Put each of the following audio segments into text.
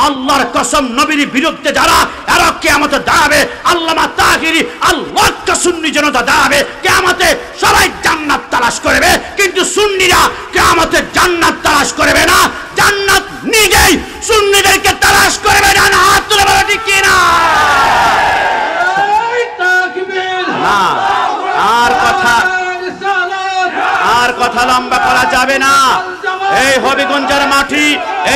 আল্লাহর কসম, নবীর বিরুদ্ধে যারা এরা কিয়ামতে দাঁড়াবে, আল্লামা তাহিরি আল্লাহর সুন্নি জনতা দাঁড়াবে কিয়ামতে, সবাই জান্নাত তালাশ করবে, কিন্তু সুন্নিরা কিয়ামতে জান্নাত তালাশ করবে না, জান্নাত নিজেই সুন্নিদেরকে তালাশ করবে না। হাত তুলে বলো ঠিক কি না? না, আর কথা লম্বা করা যাবে না। এই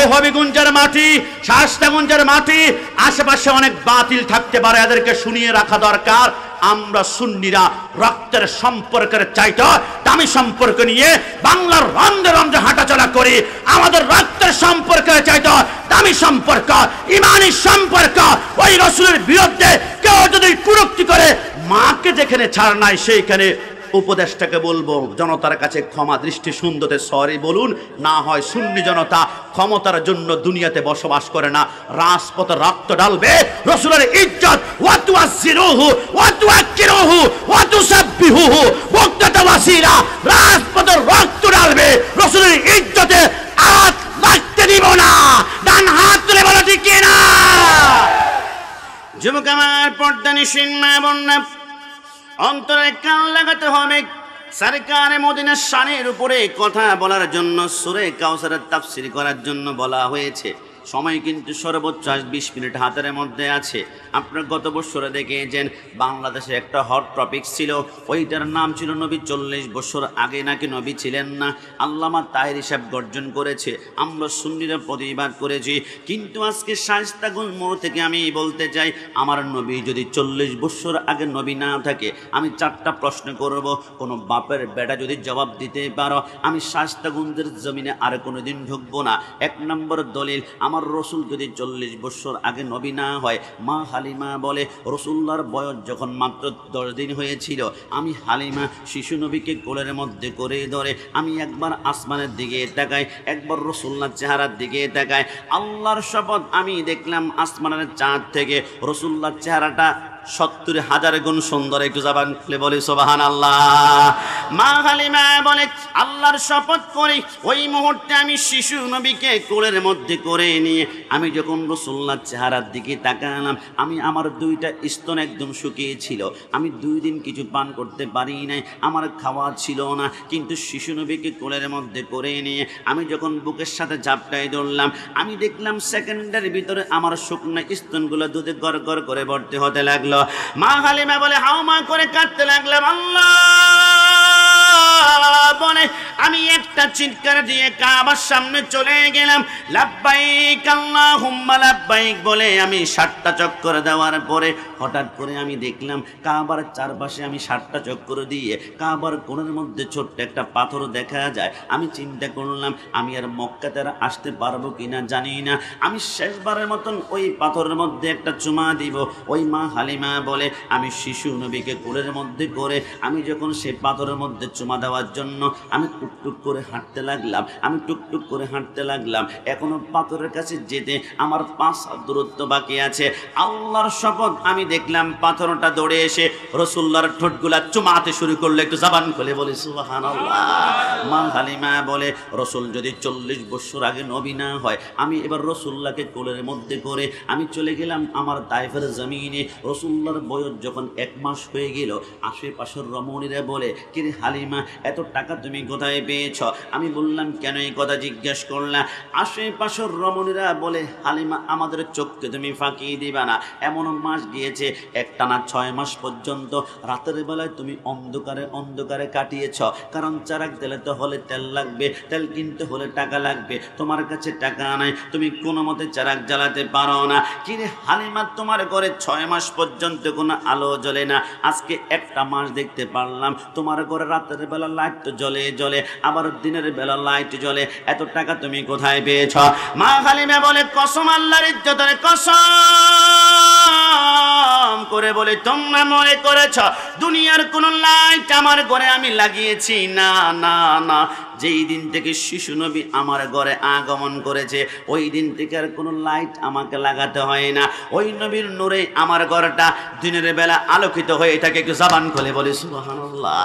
হবিগঞ্জের মাটি, শায়েস্তাগঞ্জের মাটি, আশেপাশে অনেক বাতিল থাকতে পারে, এদেরকে শুনিয়ে রাখা দরকার। আমরা সুন্নিরা রক্তের সম্পর্কের চাইতে দামি সম্পর্ক নিয়ে বাংলার রন্ধে রন্ধে হাঁটাচলা করি। আমাদের রক্তের সম্পর্কের চাইতে দামি সম্পর্ক, ইমানি সম্পর্ক। ওই রাসূলের বিরুদ্ধে কেউ যদি কুরুক্তি করে, মাকে যেখানে ছাড় নাই সেইখানে উপদেশটাকে বলবো, জনতার কাছে ক্ষমা দৃষ্টি সুন্দরতে সরি বলুন। না হয় সুন্নি জনতা ক্ষমতার জন্য দুনিয়াতে বসবাস করে না, রাজপথে রক্ত ঢালবে রাসূলের ইজ্জত, ওয়া তুআজ্জিরুহু ওয়া তুআক্কিরুহু ওয়া তুসাব্বিহুহু মুক্তাতা ওয়াসিলা, রাজপথে রক্ত ঢালবে রাসূলের ইজ্জতে হাত লাগতে দিব না। ডান হাত তুলে বলো ঠিক কি না? যুবক আমার, পর্দা নিশিন মা বোন, অন্তরে কান লাগাতে হবে। সরকারে মদিনার শানের উপরে কথা বলার জন্য সূরা কাউসারের তাফসীর করার জন্য বলা হয়েছে। সময় কিন্তু সর্বোচ্চ 20 মিনিট হাতের মধ্যে আছে। আপনারা গত বছরে দেখেছেন বাংলাদেশে একটা হট টপিক ছিল, ওইটার নাম ছিল নবী 40 বছর আগে নাকি নবী ছিলেন না। আল্লামা তাহেরি সাহেব গর্জন করেছে, আমরা সুন্নিরা প্রতিবাদ করেছি। কিন্তু আজকে শায়েস্তাগঞ্জ মোড় থেকে আমি বলতে চাই, আমার নবী যদি 40 বছর আগে নবী না থাকে, আমি 4টা প্রশ্ন করব। কোনো বাপের বেটা যদি জবাব দিতে পারো, আমি শায়েস্তাগঞ্জের জমিনে আর কোনোদিন ঢুকবো না। 1 নম্বর দলিল, আমার রসুল যদি 40 বছর আগে নবী না হয়, মা হালিমা বলে রসুল্লাহর বয়স যখন মাত্র 10 দিন হয়েছিল, আমি হালিমা শিশু নবীকে কোলের মধ্যে করে ধরে আমি একবার আসমানের দিকে তাকাই, একবার রসুল্লাহর চেহারার দিকে তাকাই। আল্লাহর শপথ, আমি দেখলাম আসমানের চাঁদ থেকে রসুল্লাহর চেহারাটা 70,000 গুণ সুন্দর। একটু জবান খুলে বলি সুবহানাল্লাহ। মা হালিমা বলে, আল্লাহর শপথ করি, ওই মুহূর্তে আমি শিশু নবীকে কোলের মধ্যে করে নিয়ে আমি যখন রাসূলুল্লাহর চেহারার দিকে তাকালাম, আমি আমার 2টা স্তন একদম শুকিয়ে ছিল, আমি 2 দিন কিছু পান করতে পারি নাই, আমার খাওয়া ছিল না। কিন্তু শিশু নবীকে কোলের মধ্যে করে নিয়ে আমি যখন বুকের সাথে ঝাপটাই ধরলাম, আমি দেখলাম সেকেন্ডের ভিতরে আমার শুকনো স্তনগুলো দুধে গড়গড় করে ভর্তি হতে লাগলো। মা হালিমা বলে, হাওমা করে কাঁদতে লাগলাম। আল্লাহ বলে, আমি একটা চিৎকার দিয়ে কাবার সামনে চলে গেলাম। লাব্বাইক আল্লাহুম্মা লাব্বাইক বলে আমি 7টা চক্কর দেওয়ার পরে হঠাৎ করে আমি দেখলাম কাবার চারপাশে আমি 7টা চক্কর দিয়ে কাবার কোণের মধ্যে ছোট্ট একটা পাথর দেখা যায়। আমি চিন্তা করলাম, আমি আর মক্কাতে আসতে পারবো কিনা জানি না, আমি শেষবারের মতন ওই পাথরের মধ্যে একটা চুমা দিব। ওই মা হালিমা বলে, আমি শিশু নবীকে কোলের মধ্যে করে আমি যখন সেই পাথরের মধ্যে চুমা দেওয়ার জন্য আমি টুকটুক করে হাঁটতে লাগলাম, এখনো পাথরের কাছে যেতে আমার 5 হাত দূরত্ব বাকি আছে। আল্লাহর শপথ, আমি দেখলাম পাথরটা দৌড়ে এসে রাসূলুল্লাহর ঠোঁটগুলা চুমাতে শুরু করলো। একটু জবান খুলে বলি সুবহানাল্লাহ। মা হালিমা বলে, রাসূল যদি 40 বছর আগে নবী না হয়, আমি এবার রাসূলুল্লাহকে কোলের মধ্যে করে আমি চলে গেলাম আমার তায়েফের জমিনে। রাসূলুল্লাহর বয়স যখন 1 মাস হয়ে গেল, আশেপাশের রমণীরা বলে, কিরে হালিমা, এত টাকা তুমি কোথায় পেয়েছ? আমি বললাম, কেন এই কথা জিজ্ঞেস করলা? আশেপাশের রমণীরা বলে, হালিমা, আমাদের চোখকে তুমি ফাঁকি দিবা না, এমন মাস গিয়েছে একটানা 6 মাস পর্যন্ত রাতের বেলায় তুমি অন্ধকারে কাটিয়েছ, কারণ চারাক দিতে হলে তেল লাগবে, তেল কিনতে হলে টাকা লাগবে, তোমার কাছে টাকা নাই, তুমি কোনো মতে চারাক জ্বালাতে পারো না। কিরে হালিমা, তোমার ঘরে 6 মাস পর্যন্ত কোনো আলো জ্বলে না, আজকে একটা মাস দেখতে পারলাম তোমার ঘরে রাতের বেলা লাইট তো জ্বলে, আবার দিনের বেলা লাইট জ্বলে, এত টাকা তুমি কোথায় পেয়েছ? মা হালিমা বলে, কসম আল্লাহর ইজ্জতের কসম করে বলে, তোমরা মনে করেছ দুনিয়ার কোন লাইট আমার ঘরে আমি লাগিয়েছি? না না না, যেই দিন থেকে শিশু নবী আমার ঘরে আগমন করেছে ওই দিন থেকে আর কোনো লাইট আমাকে লাগাতে হয় না, ওই নবীর নূরে আমার ঘরটা দিনের বেলা আলোকিত হয়ে থাকে। একটু জবান খুলে বলে সুবহানাল্লাহ।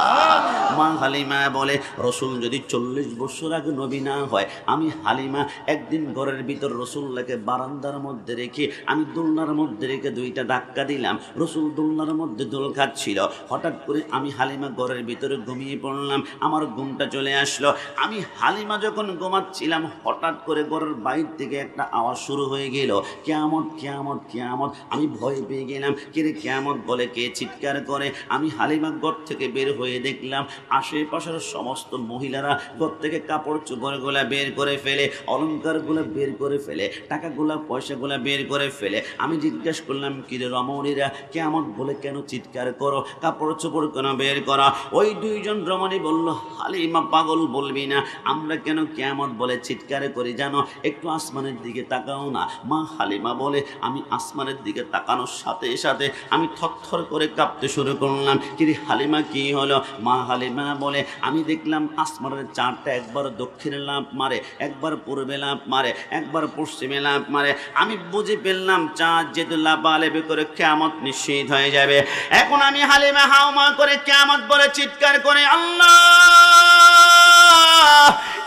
মা হালিমা বলে রসুল যদি 40 বছর আগে নবী না হয়, আমি হালিমা একদিন ঘরের ভিতর রসুল্লাহকে বারান্দার মধ্যে রেখে আমি দোলনার মধ্যে রেখে 2টা ধাক্কা দিলাম, রসুল দোলনার মধ্যে দোল খাচ্ছিল। হঠাৎ করে আমি হালিমা ঘরের ভিতরে ঘুমিয়ে পড়লাম, আমার ঘুমটা চলে আসলো। আমি হালিমা যখন ঘুমাচ্ছিলাম হঠাৎ করে ঘরের বাইরে থেকে একটা আওয়াজ শুরু হয়ে গেল, কিয়ামত কিয়ামত কিয়ামত। আমি ভয় পেয়ে গেলাম, কিরে কিয়ামত বলে কে চিৎকার করে। আমি হালিমা ঘর থেকে বের হয়ে দেখলাম আশেপাশের সমস্ত মহিলারা ঘর থেকে কাপড় চোপড়গুলা বের করে ফেলে, অলঙ্কারগুলো বের করে ফেলে, টাকাগুলা পয়সাগুলা বের করে ফেলে। আমি জিজ্ঞেস করলাম, কিরে রমণীরা কিয়ামত বলে কেন চিৎকার করো, কাপড় চোপড় কেন বের করা? ওই 2জন রমণী বলল, হালিমা পাগল বলবি না, আমরা কেন কিয়ামত বলে চিৎকার করি জানো? একটু আসমানের দিকে তাকাও না। মা হালিমা বলে আমি আসমানের দিকে তাকানোর সাথে সাথে আমি থরথর করে কাঁপতে শুরু করলাম। কিরে হালিমা কি হলো? মা হালিমা বলে আমি দেখলাম আসমানের চাঁদটা একবার দক্ষিণে লাফ মারে, একবার পূর্বে লাফ মারে, একবার পশ্চিমে লাফ মারে। আমি বুঝে ফেললাম চাঁদ যেহেতু লাফালাফি করে কিয়ামত নিশ্চিত হয়ে যাবে। এখন আমি হালিমা হাওমা করে কিয়ামত বলে চিৎকার করে, আল্লাহ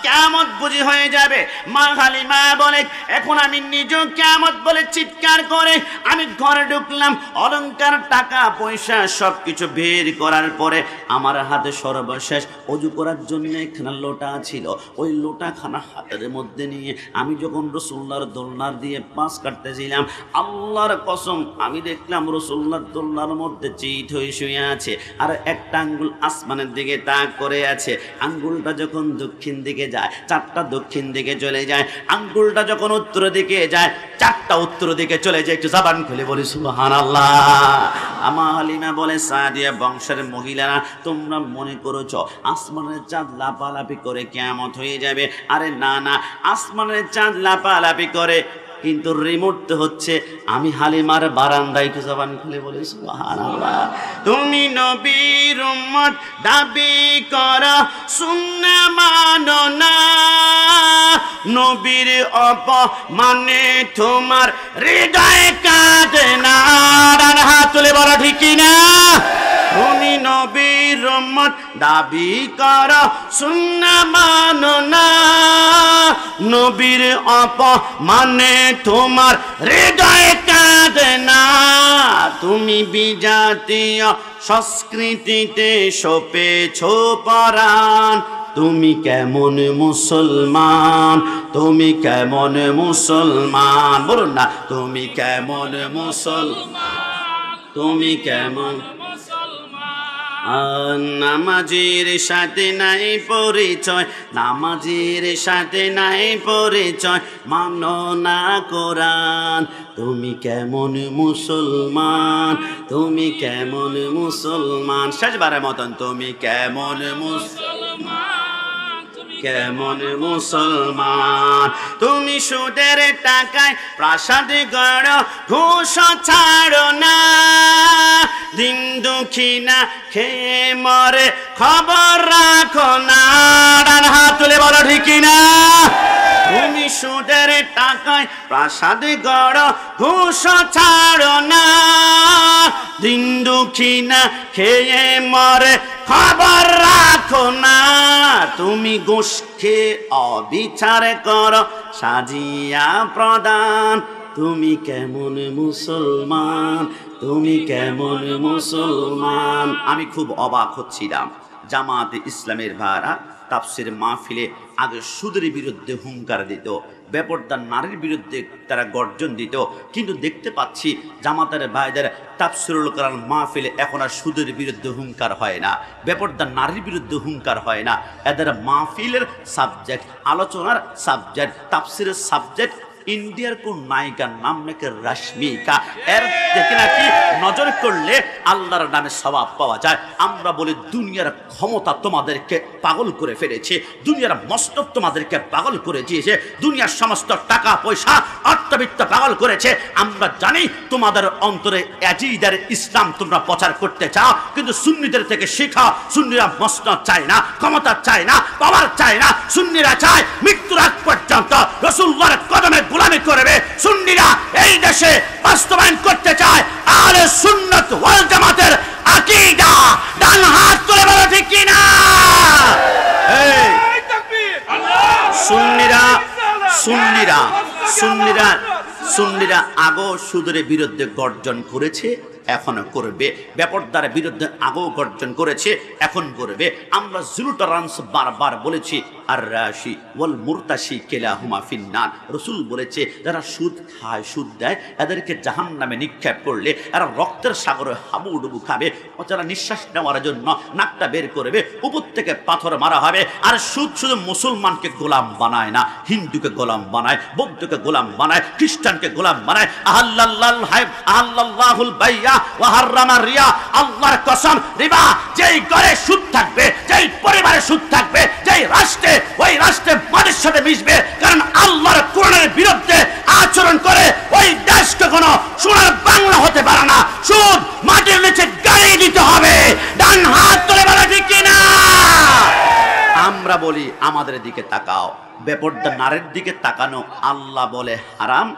কিয়ামত বুঝি হয়ে যাবে। মা হালিমা বলে এখন আমি নিজেও কিয়ামত বলে চিৎকার করে আমি ঘরে ঢুকলাম। অলংকার টাকা পয়সা সব কিছু বের করার পরে আমার হাতে সর্বশেষ ওযু করার জন্য একখানা লোটা ছিল। ওই লোটাখানা হাতের মধ্যে নিয়ে আমি যখন রাসূলুল্লাহর দোলনার দিয়ে পাশ কাটতেছিলাম, আল্লাহর কসম আমি দেখলাম রাসূলুল্লাহর দোলনার মধ্যে চিত হয়ে শুয়ে আছে আর একটা আঙ্গুল আসমানের দিকে তাক করে আছে। আঙ্গুলটা যখন দক্ষিণ দিকে যায় 4টা দক্ষিণ দিকে চলে যায়, আঙ্গুলটা যখন উত্তর দিকে যায় 4টা উত্তর দিকে চলে যায়। একটু জবান খুলে বলি সুবহানাল্লাহ। আমা হালিমা বলে সাদিয়া বংশের মহিলারা তোমরা মনে করেছো আসমানের চাঁদ লাফালাফি করে কিয়ামত হয়ে যাবে। আরে না না, আসমানের চাঁদ লাফালাফি করে কিন্তু রিমোট হচ্ছে আমি হালিমার বারান্দায়। একটু জবান খুলে বলি সুবহানাল্লাহ। তুমি নবীর উম্মত দাবি করো সুন্নাহ মানো না, নবীর অপমানে তোমার হৃদয় কাঁদে না। ডান হাত তুলে বলো ঠিক না? তুমি নবীর উম্মত দাবি করো সুন্নাহ মানো না, নবীর অপমানে তোমার হৃদয় কাঁদে না। তুমি বিজাতীয় সংস্কৃতিতে সপেছো পরাণ, তুমি কেমন মুসলমান, তুমি কেমন মুসলমান, বলুন না তুমি কেমন মুসলমান, তুমি কেমন নামাজের সাথে নাই পরিচয়, নামাজের সাথে নাই পরিচয়, মানো না কোরআন। তুমি কেমন মুসলমান, তুমি কেমন মুসলমান, শেষবারের মতন তুমি কেমন মুসলমান, কেমন মুসলমান। তুমি সুদের টাকায় প্রাসাদ গড়, ঘুষ ছাড়ো না, দিন দুঃখিনা খেয়ে মরে খবর রাখো না। ডান হাত তুলে বলো ঠিক না? তুমি সুদের টাকায় প্রাসাদ গড়, ঘুষ ছাড়ো না, দিন দুঃখিনা খেয়ে মরে খবর রাখো না। তুমি ঘুষ খেয়ে অবিচার করো সাজিয়া প্রদান, তুমি কেমন মুসলমান, তুমি কেমন মুসলমান। আমি খুব অবাক হচ্ছিলাম, জামাতে ইসলামের ভাইরা তাফসির মাহফিলে আগে সুদের বিরুদ্ধে হুঙ্কার দিত, বেপরদার নারীর বিরুদ্ধে তারা গর্জন দিত, কিন্তু দেখতে পাচ্ছি জামাতের ভাইদের তাফসিরুল কোরআন মাহফিলে এখন আর সুদের বিরুদ্ধে হুঙ্কার হয় না, বেপরদার নারীর বিরুদ্ধে হুঙ্কার হয় না। এদের মাহফিলের সাবজেক্ট, আলোচনার সাবজেক্ট, তাফসিরের সাবজেক্ট ইন্ডিয়ার কোন নায়িকার নাম নাকি রশ্মিকা, এর দেখে নাকি নজর করলে আল্লাহর নামে সওয়াব পাওয়া যায়। আমরা বলি দুনিয়ার ক্ষমতা তোমাদেরকে পাগল করে ফেলেছে, দুনিয়ার মস্তক তোমাদেরকে পাগল করে দিয়েছে, দুনিয়ার সমস্ত টাকা পয়সা অর্থবিত্ত পাগল করেছে। আমরা জানি তোমাদের অন্তরে আজিদার ইসলাম তোমরা প্রচার করতে চাও, কিন্তু সুন্নিদের থেকে শিখা। সুন্নিরা মসনদ চায় না, ক্ষমতা চায় না, পাওয়ার চায় না। সুন্নিরা চায় মৃত্যুর আগ পর্যন্ত রাসূলুল্লাহর কদমে গোলামি করবে। সুন্নিরা এই দেশে বাস্তবায়ন করতে চায় আহলে সুন্নাত ওয়াল জামাতের আকীদা। ডান হাত তুলে বলো ঠিক কি না? এই সুন্নিরা সুন্নিরা সুন্নিরা সুন্নিরা আগেও সুদের বিরুদ্ধে গর্জন করেছে, এখনো করবে। বেপরদার বিরুদ্ধে আগেও গর্জন করেছে, এখন করবে। আমরা জিরো টলারেন্স বারবার বলেছি। আর রাশি ওয়াল মুরতাশি কিলাহুমা ফিন্নার। রাসূল বলেছে যারা সুদ খায়, সুদ দেয়, এদেরকে জাহান্নামে নিক্ষেপ করলে এরা রক্তের সাগরে হাবুডুবু খাবে। যারা নিঃশ্বাস নেওয়ার জন্য নাকটা বের করবে, উপর থেকে পাথর মারা হবে। আর সুদ শুধু মুসলমানকে গোলাম বানায় না, হিন্দুকে গোলাম বানায়, বৌদ্ধকে গোলাম বানায়, খ্রিস্টানকে গোলাম বানায়। আহাল্লাল্লাহুল বাইয়া ওয়া হারামা রিয়া। আল্লাহর কসম, রিবা যেই ঘরে সুদ থাকবে, যেই পরিবারে সুদ থাকবে, যেই রাষ্ট্রে, ওই রাষ্ট্রে মানুষের সাথে মিশবে। কারণ আল্লাহর কোরআনের বিরুদ্ধে আচরণ করে ওই দেশ কখনো সোনার বাংলা হতে পারে না। সুদ মাটির নিচে গাড়িয়ে দিতে হবে। ডান হাত তুলে বলা ঠিক কিনা? আমরা বলি আমাদের দিকে তাকাও, বেপরদা নারীর দিকে তাকানো আল্লাহ বলে হারাম,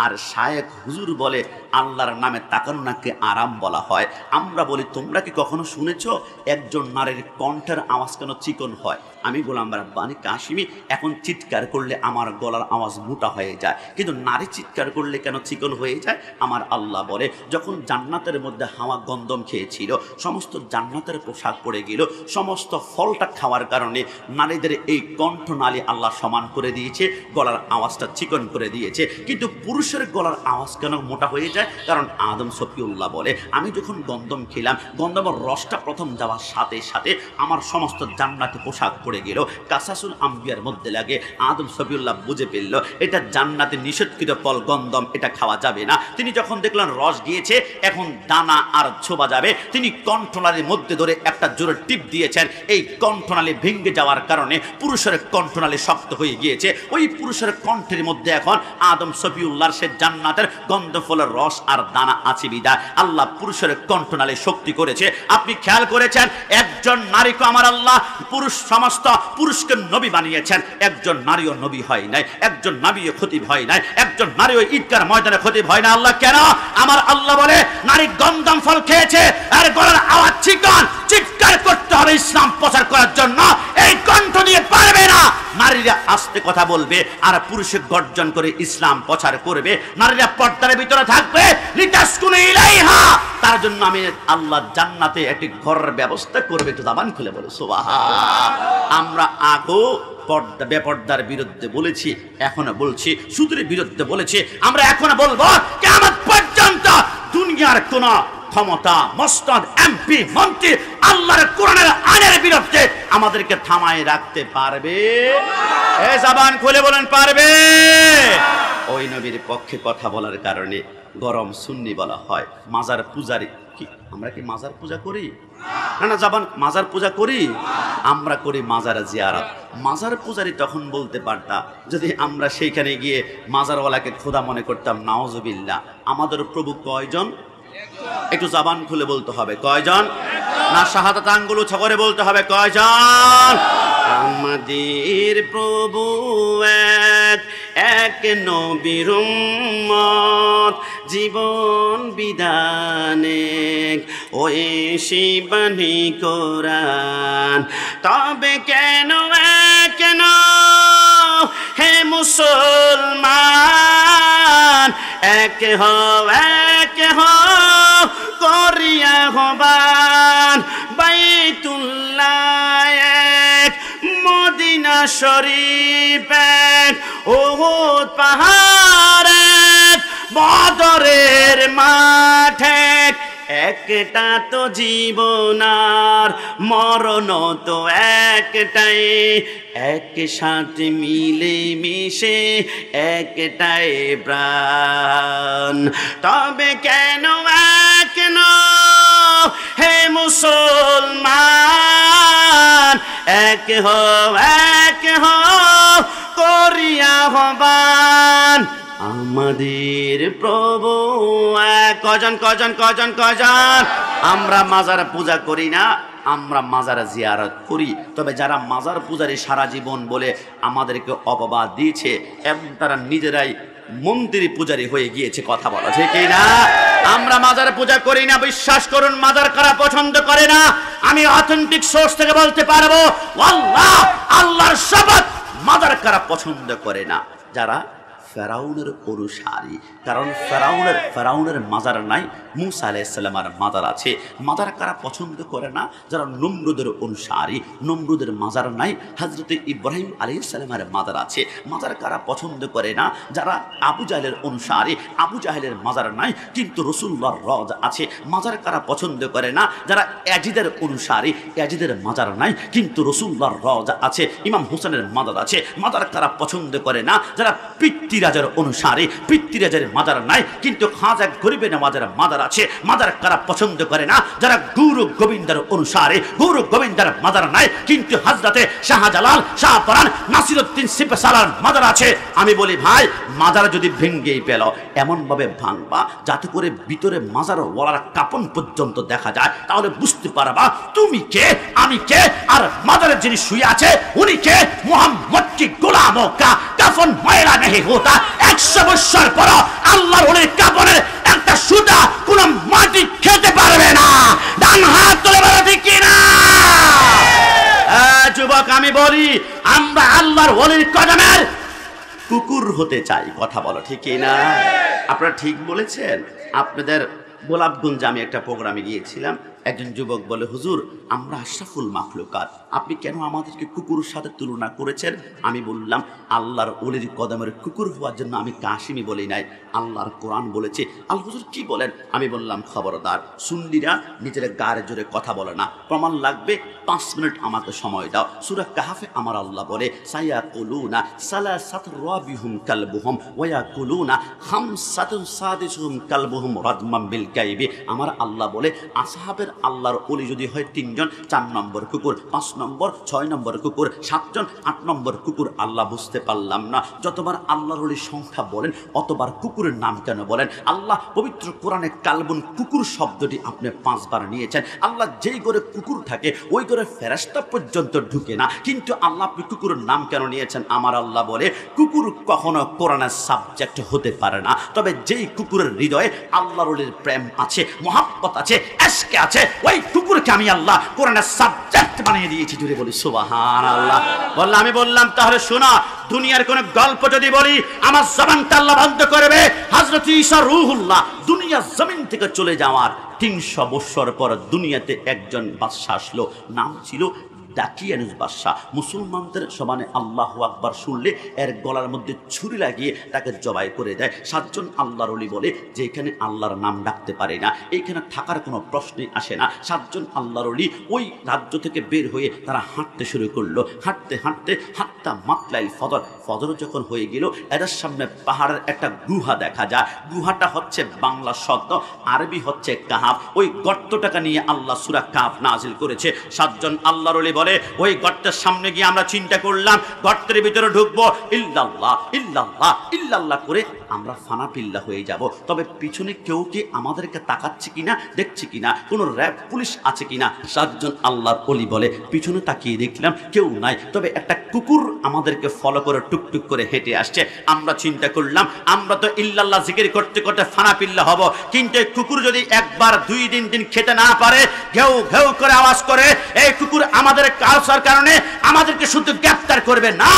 আর শায়েখ হুজুর বলে আল্লাহর নামে তাকানো নাকি আরাম বলা হয়। আমরা বলি তোমরা কি কখনো শুনেছো একজন নারীর কণ্ঠের আওয়াজ কেন চিকন হয়? আমি গোলাম রাব্বানী কাশিমি এখন চিৎকার করলে আমার গলার আওয়াজ মোটা হয়ে যায়, কিন্তু নারী চিৎকার করলে কেন চিকন হয়ে যায়? আমার আল্লাহ বলে যখন জান্নাতের মধ্যে হাওয়া গন্ধম খেয়েছিল, সমস্ত জান্নাতের পোশাক পরে গেল, সমস্ত ফলটা খাওয়ার কারণে নারীদের এই কণ্ঠনালী আল্লাহ সমান করে দিয়েছে, গলার আওয়াজটা চিকন করে দিয়েছে। কিন্তু পুরুষের গলার আওয়াজ কেন মোটা হয়ে যায়? কারণ আদম সফিউল্লাহ বলে আমি যখন গন্ধম খেলাম, গন্ধমের রসটা প্রথম যাওয়ার সাথে সাথে আমার সমস্ত জান্নাতি পোশাক পড়ে গেল। কাসাসুল আম্বিয়ার মধ্যে লাগে। আদম সফিউল্লাহ বুঝে ফেলল এটা জান্নাতে নিষেধকৃত ফল, গন্ধম, এটা খাওয়া যাবে না। তিনি যখন দেখলেন রস গিয়েছে, এখন দানা আর ছোবা যাবে, তিনি কণ্ঠনালীর মধ্যে ধরে একটা জোরে টিপ দিয়েছেন। এই কণ্ঠনালী ভেঙে যাওয়ার কারণে পুরুষের কণ্ঠনালী শক্ত হয়ে গিয়েছে। ওই পুরুষের কণ্ঠের মধ্যে এখন আদম সফিউল্লাহর সে জান্নাতের গন্ধ ফলের রস আর দানা আছে বিদায় আল্লাহ পুরুষের কণ্ঠনালী শক্তি করেছে। আপনি খেয়াল করেছেন একজন নারীকে আমার আল্লাহ পুরুষ সমস্ত পুরুষকে নবী বানিয়েছেন, একজন নারীও নবী হয় নাই, একজন নবীও খতিব হয় নাই, একজন নারীও ঈদগার ময়দানে খতিব হয় না। আল্লাহ কেন? আমার আল্লাহ বলে নারী গন্ধম ফল খেয়েছে আর গলার আওয়াজ চিকন, চিৎকার করতে হবে ইসলাম প্রচার করার জন্য। এই কণ্ঠ দিয়ে পারবে না। নারীরা আস্তে কথা বলবে আর পুরুষে গর্জন করে ইসলাম প্রচার করবে। নারীরা পর্দার ভিতরে থাকবে, লিতাসকুনু ইলাইহা। তার জন্য আমি আল্লাহ জান্নাতে একটি ঘরের ব্যবস্থা করবে। একটু জবান খুলে বলো সুবহান। আমরা আগো পর্দা বেপর্দার বিরুদ্ধে বলেছি, এখনো বলছি, সুদের বিরুদ্ধে বলেছি, আমরা এখনো বলবো। কিয়ামত পর্যন্ত দুনিয়ার কোন ক্ষমতা, মসনদ, এমপি, মন্ত্রী আল্লাহর কোরআনের আইনের বিরুদ্ধে আমাদেরকে থামায় রাখতে পারবে? এ জবান খুলে বলেন পারবে? ওই নবীর পক্ষে কথা বলার কারণে গরম সুন্নি বলা হয়। মাজার পূজারি কি আমরা কি মাজার পূজা করি? না না জবান, মাজার পূজা করি? আমরা করি মাজার জিয়ারত। মাজার পূজারি তখন বলতে পারতাম যদি আমরা সেইখানে গিয়ে মাজারওয়ালাকে খোদা মনে করতাম। নাউজুবিল্লাহ। আমাদের প্রভু কয়জন? একটু জবান খুলে বলতে হবে কয়জন? না শাহাদাত আঙ্গুল উঁচু করে বলতে হবে কয়জন? আমাদের প্রভু এক, এক নবীর উম্মত, জীবন বিধানে ওই শিবানী কোরআন। তবে কেন কেন হে মুসলমান, এক হও এক হও করিয়া হবান। বাইতুল্লাহ এক, মদিনা শরীফ এক, উহুদ পাহাড় এক, বদরের মাঠ এক, একটা তো জীবন আর মরণ তো একটাই, একসাথে মিলে মিশে একটাই প্রাণ। তবে কেন কেন হে মুসলমান, এক হো করিয়া হবান আমাদের প্রভু কজন কজন কজন কজন। আমরা মাজার পূজা করি না, আমরা মাজার জিয়ারত করি। তবে যারা মাজার পূজারী সারা জীবন বলে আমাদেরকে অপবাদ দিয়েছে এবং তারা নিজেরাই মন্দির পূজারী হয়ে গিয়েছে। কথা বলো ঠিক না? আমরা মাজার পূজা করি না, বিশ্বাস করুন মাজার কারা পছন্দ করে না। আমি অথেন্টিক সোর্স থেকে বলতে পারবো, আল্লাহ আল্লাহর শপথ, মাজার কারা পছন্দ করে না? যারা ফেরাউনের অনুসারী। কারণ ফেরাউনের মাজার নাই, মুসা আলাইহিস সালামের মাজার আছে। মাজার কারা পছন্দ করে না? যারা নমরুদের অনুসারী, নমরুদের মাজার নাই, হযরত ইব্রাহিম আলাইহিস সালামের মাজার আছে। মাজার কারা পছন্দ করে না? যারা আবু জাহেলের অনুসারী, আবু জাহেলের মাজার নাই কিন্তু রাসূলুল্লাহর রওজা আছে। মাজার কারা পছন্দ করে না? যারা ইয়াজিদের অনুসারী, ইয়াজিদের মাজার নাই কিন্তু রাসূলুল্লাহর রওজা আছে, ইমাম হোসেনের মাজার আছে। মাজার কারা পছন্দ করে না? যারা পিতৃরাজের অনুসারী, পিতৃরাজের মাজার নাই কিন্তু খাজা গরিবে নওয়াজের মাজার আছে। মাজার কারা পছন্দ করে না? যারা গুরু গোবিন্দের অনুসারী, গুরু গোবিন্দের মাজার নাই কিন্তু হযরতে শাহজালাল, শাহপরান, নাসিরউদ্দিন সিপাহসালার মাজার আছে। আমি বলি ভাই, মাজার যদি ভেঙ্গেই পেল এমন ভাবে ভাঙবা যাতে করে ভিতরে মাজার ওয়ালার কাপন পর্যন্ত দেখা যায়, তাহলে বুঝতে পারবা তুমি কে, আমি কে, আর মাজারের যিনি শুয়ে আছে উনি কে। মুহাম্মদ কি গোলাম কা কাফন ময়লা নেই হতা। 100 বছর পর আল্লাহর ওলির কাপনের একটা সুতা কোন মাটি খেতে পারবে না। ডান হাত তুলে বলো ঠিক কি না? যুবক আমি বলি, আমরা আল্লাহর ওলির কদমের কুকুর হতে চাই। কথা বলো ঠিক কি না? আপনারা ঠিক বলেছেন। আপনাদের গোলাপগঞ্জে আমি একটা প্রোগ্রামে গিয়েছিলাম, একজন যুবক বলে, হুজুর আমরা আশরাফুল মাখলুকাত, আপনি কেন আমাদেরকে কুকুরের সাথে তুলনা করেছেন? আমি বললাম, আল্লাহর ওলির কদমের কুকুর হওয়ার জন্য আমি কাশিমি বলি নাই, আল্লাহর কোরআন বলেছে। আল হুজুর কি বলেন? আমি বললাম, খবরদার, সুন্নিরা নিজের গায়ের জোরে কথা বলে না, প্রমাণ লাগবে 5 মিনিট আমাকে সময় দাও। সূরা কাহফে আমার আল্লাহ বলে, সায়াকুলুনা সালাসাতু রাবিহুম কালবুহুম ওয়া ইয়াকুলুনা খামসাতুন সাদিসুহুম কালবুহুম রাদমান বিল গায়বি। আমার আল্লাহ বলে, আসহাবের আল্লাহর ওলি যদি হয় 3 জন, 4 নম্বর কুকুর, 5 নম্বর, 6 নম্বর কুকুর, 7 জন, 8 নম্বর কুকুর। আল্লাহ বুঝতে পারলাম না, যতবার আল্লাহর ওলির সংখ্যা বলেন অতবার কুকুরের নাম কেন বলেন? আল্লাহ পবিত্র কোরআনে কালবুন কুকুর শব্দটি আপনি 5 বার নিয়েছেন। আল্লাহ যেই ঘরে কুকুর থাকে ওই ঘরে ফেরেশতা পর্যন্ত ঢুকে না, কিন্তু আল্লাহ আপনি কুকুরের নাম কেন নিয়েছেন? আমার আল্লাহ বলে, কুকুর কখনো কোরআনের সাবজেক্ট হতে পারে না, তবে যেই কুকুরের হৃদয়ে আল্লাহর ওলির প্রেম আছে, মহব্বত আছে, এশকে আছে, ওই কুকুরকে আমি আল্লাহ কোরআনের সাবজেক্ট বানিয়ে দিয়েছি। জুড়ে বলি সুবহানাল্লাহ। বললাম, আমি বললাম তাহলে শোনা, দুনিয়ার কোন গল্প যদি বলি আমার জবানটা আল্লাহ বন্ধ করবে। হযরত ঈসা রূহুল্লাহ দুনিয়া জমিন থেকে চলে যাওয়ার 300 বছর পর দুনিয়াতে একজন বাদশা আসলো, নাম ছিল দাকিয়ানুস বাদশা। মুসলমানদের সমানে আল্লাহু আকবার শুনলে এর গলার মধ্যে ছুরি লাগিয়ে তাকে জবাই করে দেয়। 7 জন আল্লাহর ওলি বলে যে এখানে আল্লাহর নাম ডাকতে পারে না, এইখানে থাকার কোনো প্রশ্নই আসে না। 7 জন আল্লাহর ওলি ওই রাজ্য থেকে বের হয়ে তারা হাঁটতে শুরু করলো। হাঁটতে হাঁটতে হাত্তা মাতলাইল ফজর, ফজর যখন হয়ে গেল এদের সামনে পাহাড়ের একটা গুহা দেখা যায়। গুহাটা হচ্ছে বাংলা শব্দ, আরবি হচ্ছে কাহাফ। ওই গর্তটাকে নিয়ে আল্লাহ সূরা কাহাফ নাজিল করেছে। 7 জন আল্লাহর ওলি বলে, ওই গর্তের সামনে গিয়ে আমরা চিন্তা করলাম গর্তের ভিতরে ঢুকবো, ইল্লাল্লাহ ইল্লাল্লাহ ইল্লাল্লাহ করে আমরা ফানাফিল্লাহ হয়ে যাব। তবে পিছনে কেউ কি আমাদেরকে তাকাচ্ছে কিনা, দেখছে কিনা, কোনো র‍্যাব পুলিশ আছে কিনা? 7 জন আল্লাহর ওলি বলে, পিছনে তাকিয়ে দেখলাম কেউ নাই, তবে একটা কুকুর আমাদেরকে ফলো করে টুকটুক করে হেঁটে আসছে। আমরা চিন্তা করলাম আমরা তো ইল্লাল্লাহ জিকির করতে করতে ফানাফিল্লাহ হব, কিন্তু এই কুকুর যদি একবার 2 দিন খেতে না পারে, ঘেউ ঘেউ করে আওয়াজ করে, এই কুকুর আমাদের কালচার কারণে আমাদেরকে শুধু গ্রেফতার করবে না,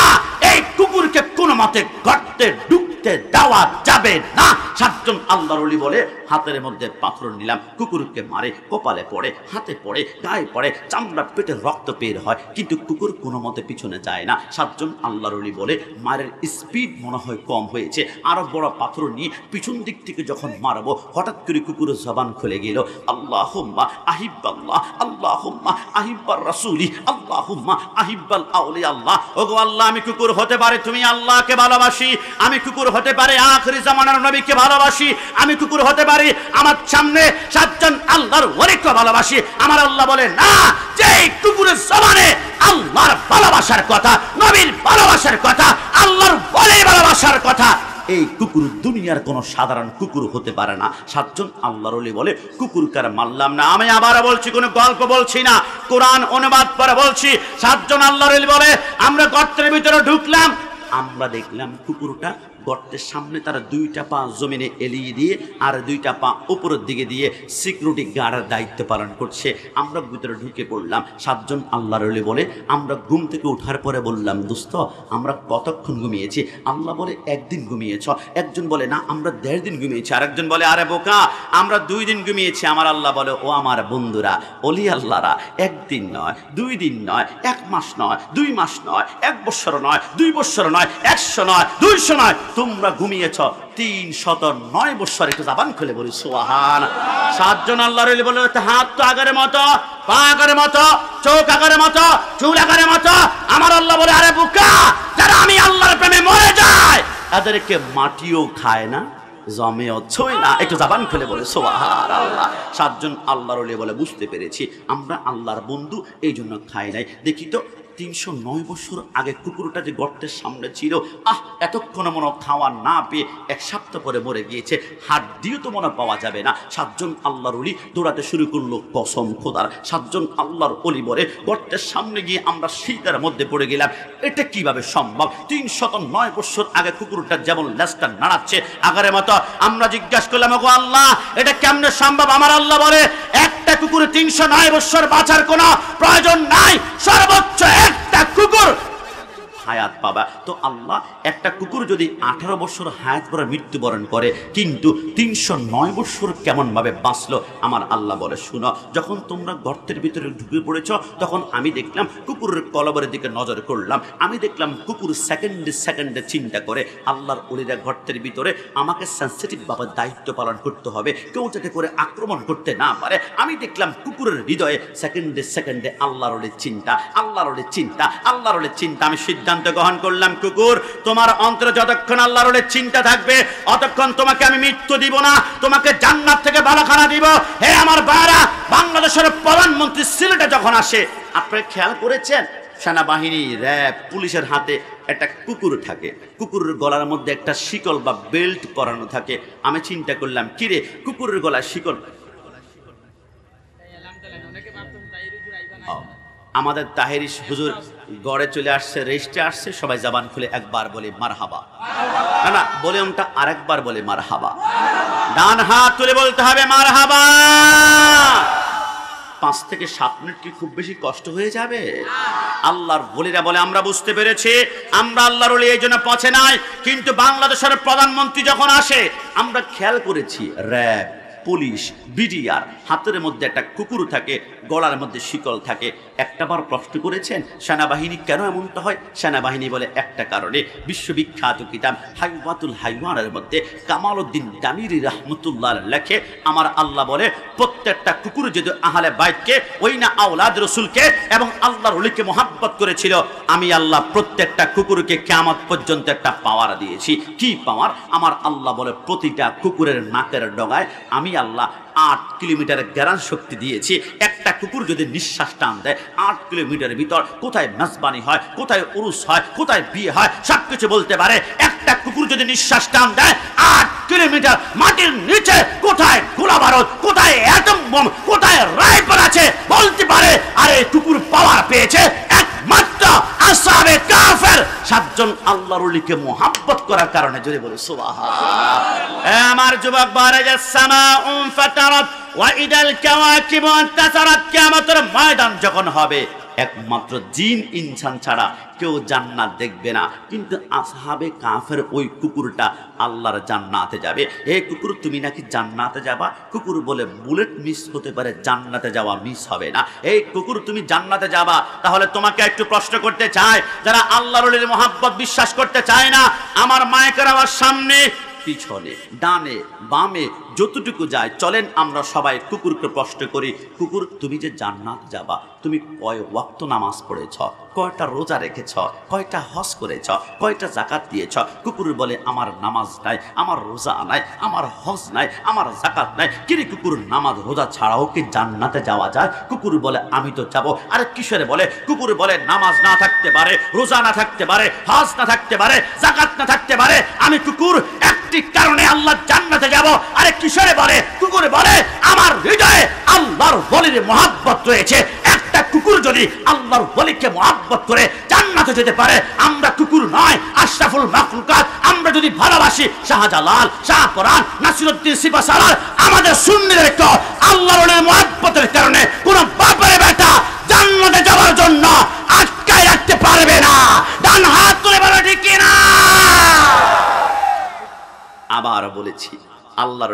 এই কুকুরকে কোনো মতে গর্তে ঢুকতে দেওয়া যাবে না। সাতজন আল্লাহর ওলি বলে হাতের মধ্যে পাথর নিলাম, কুকুরকে মারে, কপালে পড়ে, হাতে পড়ে, গায়ে পড়ে, চামড়া পেটে রক্ত বের হয়, কিন্তু কুকুর কোনো মতে পিছনে যায় না। সাতজন আল্লাহর ওলি বলে মারের স্পিড মনে হয় কম হয়েছে, আরো বড় পাথর নিয়ে পিছন দিক থেকে যখন মারবো হঠাৎ করে কুকুরের জবান খুলে গেল, আল্লাহুম্মা আহিব্বাল্লাহ, আল্লাহুম্মা আহিব্বার রাসূলি, আল্লাহুম্মা আহিব্বাল আউলিয়া আল্লাহ। ওগো আল্লাহ, আমি কুকুর হতে পারে তুমি আল্লাহকে ভালোবাসি, আমি কুকুর হতে পারে আখিরি জামানার নবীকে ভালোবাসি, আমি কুকুর হতে পারি আমার সামনে সাতজন আল্লাহর ওলিকে ভালোবাসি। আমার আল্লাহ বলে না, যে কুকুরের জবানে আল্লাহর ভালোবাসার কথা, নবীর ভালোবাসার কথা, আল্লাহর ওলির ভালোবাসার কথা, এই কুকুর দুনিয়ার কোন সাধারণ কুকুর হতে পারে না। সাতজন আল্লাহর ওলি বলে কুকুর কার মারলাম না। আমি আবার বলছি, কোনো গল্প বলছি না, কোরআন অনুবাদ করে বলছি। সাতজন আল্লাহর ওলি বলে আমরা গর্তের ভিতরে ঢুকলাম, আমরা দেখলাম কুকুরটা গর্তের সামনে তার দুইটা পা জমিনে এলিয়ে দিয়ে আর দুইটা পা উপরের দিকে দিয়ে সিকিউরিটি গার্ডের দায়িত্ব পালন করছে। আমরা ভিতরে ঢুকে পড়লাম। সাতজন আল্লাহর ওলি বলে আমরা ঘুম থেকে ওঠার পরে বললাম, দোস্ত আমরা কতক্ষণ ঘুমিয়েছি? আল্লাহ বলে একদিন ঘুমিয়েছ। একজন বলে না আমরা 1.5 দিন ঘুমিয়েছি। আরেকজন বলে আরে বোকা আমরা 2 দিন ঘুমিয়েছি। আমার আল্লাহ বলে ও আমার বন্ধুরা, অলি আল্লাহরা, 1 দিন নয়, 2 দিন নয়, 1 মাস নয়, 2 মাস নয়, 1 বছর নয়, 2 বছর নয়, 100 নয়, 200 নয়, তোমরা ঘুমিয়েছ 309 বছর। একটু জবান খুলে বলি সুবহান। সাতজন আল্লাহর ওলি বলে হাত তো আগের মতো, পা আগের মতো, চোখ আগের মতো, চুল আগের মতো। আমার আল্লাহ বলে আরে বোকা, যারা আমি আল্লাহর প্রেমে মরে যায় এদেরকে মাটিও খায় না, জমেও ছয় না। একটু জবান খুলে বলে সুবহানাল্লাহ। সাতজন আল্লাহর ওলি বলে বুঝতে পেরেছি আমরা আল্লাহর বন্ধু, এই জন্য খাই নাই। দেখি তো 309 বছর আগে কুকুরটা যে গর্তের সামনে ছিল, এতক্ষণ মনে খাওয়া না পেয়ে 1 সপ্তাহ পরে মরে গিয়েছে, হাড্ডিও তো মনে পাওয়া যাবে না। সাতজন আল্লাহর ওলি দৌড়াতে শুরু করলো, কসম খোদার। সাতজন আল্লাহর ওলি বলে গর্তের সামনে গিয়ে আমরা শীতের মধ্যে পড়ে গেলাম। এটা কিভাবে সম্ভব? 309 বছর আগে কুকুরটা যেমন লেজটা নাড়াচ্ছে আগের মতো। আমরা জিজ্ঞাসা করলাম ওগো আল্লাহ এটা কেমনে সম্ভব? আমার আল্লাহ বলে একটা কুকুর 309 বছর বাঁচার কোনো প্রয়োজন নাই, সর্বোচ্চ একটা কুকুর হায়াত পাবা। তো আল্লাহ একটা কুকুর যদি 18 বছর হায়াত পরে মৃত্যুবরণ করে, কিন্তু 309 বছর কেমন ভাবে বাঁচলো? আমার আল্লাহ বলে শুনো, যখন তোমরা গর্তের ভিতরে ঢুকে পড়েছ তখন আমি দেখলাম কুকুরের কলবরের দিকে নজর করলাম, আমি দেখলাম কুকুর সেকেন্ডে সেকেন্ডে চিন্তা করে। আল্লাহর ওলিরা গর্তের ভিতরে আমাকে সেন্সিটিভ ভাবে দায়িত্ব পালন করতে হবে, কেউ যাতে করে আক্রমণ করতে না পারে। আমি দেখলাম কুকুরের হৃদয়ে সেকেন্ডে সেকেন্ডে আল্লাহর ওলির চিন্তা, আল্লাহর ওলির চিন্তা, আল্লাহর ওলির চিন্তা। আমি সিদ্ধান্ত গ্রহণ করলাম কুকুর তোমার অন্তরে যতক্ষণ আল্লাহর ওলির চিন্তা থাকবে অতক্ষণ তোমাকে আমি মৃত্যু দিব না, তোমাকে জান্নাত থেকে বালাখানা দিব। হে আমার ভাইরা, বাংলাদেশের প্রধানমন্ত্রী সিলেটে যখন আসে, আপনারা খেয়াল করেছেন সেনাবাহিনী, র্যাব, পুলিশের হাতে একটা কুকুর থাকে, কুকুরের গলার মধ্যে একটা শিকল বা বেল্ট পরানো থাকে। আমি চিন্তা করলাম কিরে কুকুরের গলায় শিকল, আমাদের তাহেরি হুজুর গড়ে চলে আসছে, রেস্টে আসছে, সবাই জবান খুলে একবার বলে মারহাবা, না না ভলিউমটা আরেকবার বলে মারহাবা, ডান হাত তুলে বলতে হবে মারহাবা। 5 থেকে 7 মিনিট কি খুব বেশি কষ্ট হয়ে যাবে? আল্লাহর ওলিরা বলে আমরা বুঝতে পেরেছি, আমরা আল্লাহর ওলি এই জন্য পৌঁছে নাই। কিন্তু বাংলাদেশের প্রধানমন্ত্রী যখন আসে আমরা খেয়াল করেছি র্যাব, পুলিশ, বিডিআর হাতের মধ্যে একটা কুকুর থাকে, গলার মধ্যে শিকল থাকে। একটাবার প্রশ্ন করেছেন সেনাবাহিনী কেন এমনটা হয়? সেনাবাহিনী বলে একটা কারণে। বিশ্ববিখ্যাত কিতাব হাইওয়াতুল হাইওয়ানের মধ্যে কামালউদ্দিন দামিরি রাহমাতুল্লাহ লেখে, আমার আল্লাহ বলে প্রত্যেকটা কুকুর যদি আহলে বাইতকে ওই না আওলাদ রাসূলকে এবং আল্লাহর ওলিকে মহব্বত করেছিল, আমি আল্লাহ প্রত্যেকটা কুকুরকে কিয়ামত পর্যন্ত একটা পাওয়ার দিয়েছি। কি পাওয়ার? আমার আল্লাহ বলে প্রতিটা কুকুরের নাকের ডগায় আমি আল্লাহ 8 কিলোমিটার জ্ঞান শক্তি দিয়েছি। একটা কুকুর যদি নিঃশ্বাস টান দেয় 8 কিলোমিটারের ভিতর কোথায় মেজবানি হয়, কোথায় উরুস হয়, কোথায় বিয়ে হয়, সবকিছু বলতে পারে। একটা কুকুর যদি নিঃশ্বাস টান দেয় 8 কিলোমিটার মাটির নিচে কোথায় গোলা বারুদ, কোথায় অ্যাটম বোম, কোথায় রাইফেল আছে বলতে পারে। আর এই কুকুর পাওয়ার পেয়েছে একমাত্র আসহাবে কাফের 7 জন আল্লাহর ওলিকে মোহাব্বত করার কারণে। যদি বলে সুবহানাল্লাহ। আমার যুবক বারাজাস সামাউন ফাতারাত ওয়া ইদাল কাওয়াকিবু ইনতাসারাত, কিয়ামতের ময়দান যখন হবে একমাত্র জিন ইনসান ছাড়া কেউ জান্নাত দেখবে না। কিন্তু আসহাবে কাফের ওই কুকুরটা আল্লাহর জান্নাতে যাবে। এই কুকুর তুমি নাকি জান্নাতে যাবা? কুকুর বলে বুলেট মিস হতে পারে, জান্নাতে যাওয়া মিস হবে না। এই কুকুর তুমি জান্নাতে যাবা। তাহলে তোমাকে একটু প্রশ্ন করতে চাই, যারা আল্লাহর ওলির মহাব্বত বিশ্বাস করতে চায় না, আমার মায়ের আমার সামনে পিছনে ডানে বামে যতটুকু যায় চলেন আমরা সবাই কুকুরকে প্রশ্ন করি, কুকুর তুমি যে জান্নাত যাবা, তুমি কয় ওয়াক্ত নামাজ পড়েছ, কয়টা রোজা রেখেছ, কয়টা হজ করেছ, কয়টা যাকাত দিয়েছ? কুকুর বলে আমার নামাজ নাই, আমার রোজা নাই, আমার হজ নাই, আমার যাকাত নাই। কিরে কুকুর, নামাজ রোজা ছাড়াও কি জান্নাতে যাওয়া যায়? কুকুর বলে আমি তো যাবো। আরে কিসের বলে? কুকুর বলে নামাজ না থাকতে পারে, রোজা না থাকতে পারে, হজ না থাকতে পারে, যাকাত না থাকতে পারে, আমি কুকুর একটি কারণে আল্লাহ জান্নাতে যাব। আরে কিসের বলে? কুকুর বলে আমার হৃদয়ে আল্লাহর ওলির মহব্বত রয়েছে। একটা কুকুর যদি আল্লাহর ওলিকে মহব্বত করে জান্নাতে যেতে পারে, আমরা কুকুর নয়, আশরাফুল মাখলুকাত। আমরা যদি ভালোবাসি শাহজালাল, শাহপরান, নাসিরউদ্দিন সিপাহসালার, আমাদের সুন্নিদেরকে আল্লাহর ওলির মহব্বতের কারণে কোন বাপের বেটা জান্নাতে যাওয়ার জন্য আটকায় রাখতে পারবে না। ডান হাত তুলে বলো ঠিক কিনা? আবার বলেছি, আল্লাহর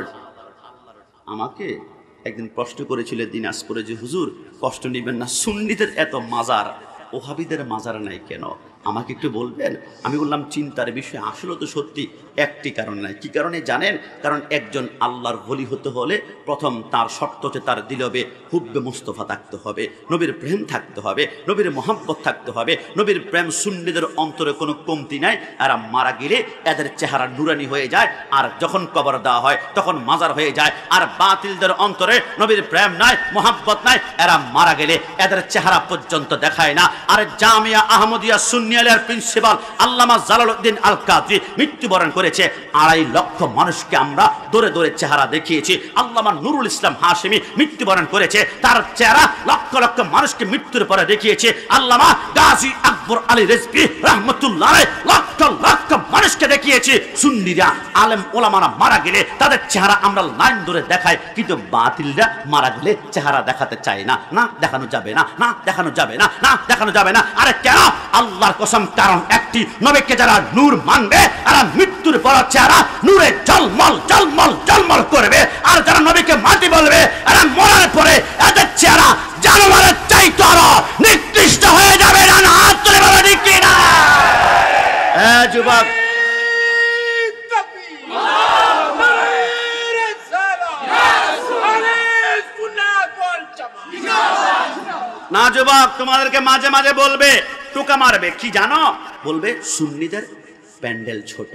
আমাকে একদিন প্রশ্ন করেছিল দিনাজপুরে যে হুজুর কষ্ট নেবেন না, সুন্নিদের এত মাজার, ওহাবিদের মাজার নাই কেন, আমাকে একটু বলবেন? আমি বললাম চিন্তার বিষয়। আসলে তো সত্যি একটি কারণ নাই। কি কারণে জানেন? কারণ একজন আল্লাহর ওলি হতে হলে প্রথম তার শর্ত হচ্ছে তার দিলবে হুব্বে মুস্তফা থাকতে হবে, নবীর প্রেম থাকতে হবে, নবীর মহব্বত থাকতে হবে। নবীর প্রেম সুন্নিদের অন্তরে কোনো কমতি নাই। এরা মারা গেলে এদের চেহারা নুরানি হয়ে যায়, আর যখন কবর দেওয়া হয় তখন মাজার হয়ে যায়। আর বাতিলদের অন্তরে নবীর প্রেম নাই, মহব্বত নাই, এরা মারা গেলে এদের চেহারা পর্যন্ত দেখায় না। আর জামিয়া আহমদিয়া সুন্নি প্রিন্সিপাল আল্লামা জালালউদ্দিন আল কাদরি মৃত্যুবরণ করেছে। 2.5 লক্ষ মানুষকে আমরা দৌড়ে দৌড়ে চেহারা দেখিয়েছি। আল্লামা নুরুল ইসলাম হাশেমি মৃত্যুবরণ করেছে, তার চেহারা লক্ষ লক্ষ মানুষকে মৃত্যুর পরে দেখিয়েছে। আল্লামা গাজী আকবর আলী রিজভী রাহমাতুল্লাহ লক্ষ লক্ষ মানুষকে দেখিয়েছে। সুন্নিরা আলেম ওলামারা মারা গেলে তাদের চেহারা আমরা লাইন ধরে দেখাই, কিন্তু বাতিলরা মারা গেলে চেহারা দেখাতে চায় না। না দেখানো যাবে না, না দেখানো যাবে না, না দেখানো যাবে না। আরে কেন? আল্লাহর কসম, কারণ একটি, নবীকে যারা নূর মানবে আর মৃত্যুর পর চেহারা নূরে জলমল জলমল জলমল করবে, আর যারা নবীকে মাটি বলবে আর মরার পরে এদের চেহারা জানোয়ারের চাইতে আরো নিকৃষ্ট হয়ে যাবে। না হাত তুলে বলো ঠিক কিনা? যুবক, না যুবক, তোমাদেরকে মাঝে মাঝে বলবে, টোকা মারবে, কি জানো? বলবে সুন্নিদের প্যান্ডেল ছোট,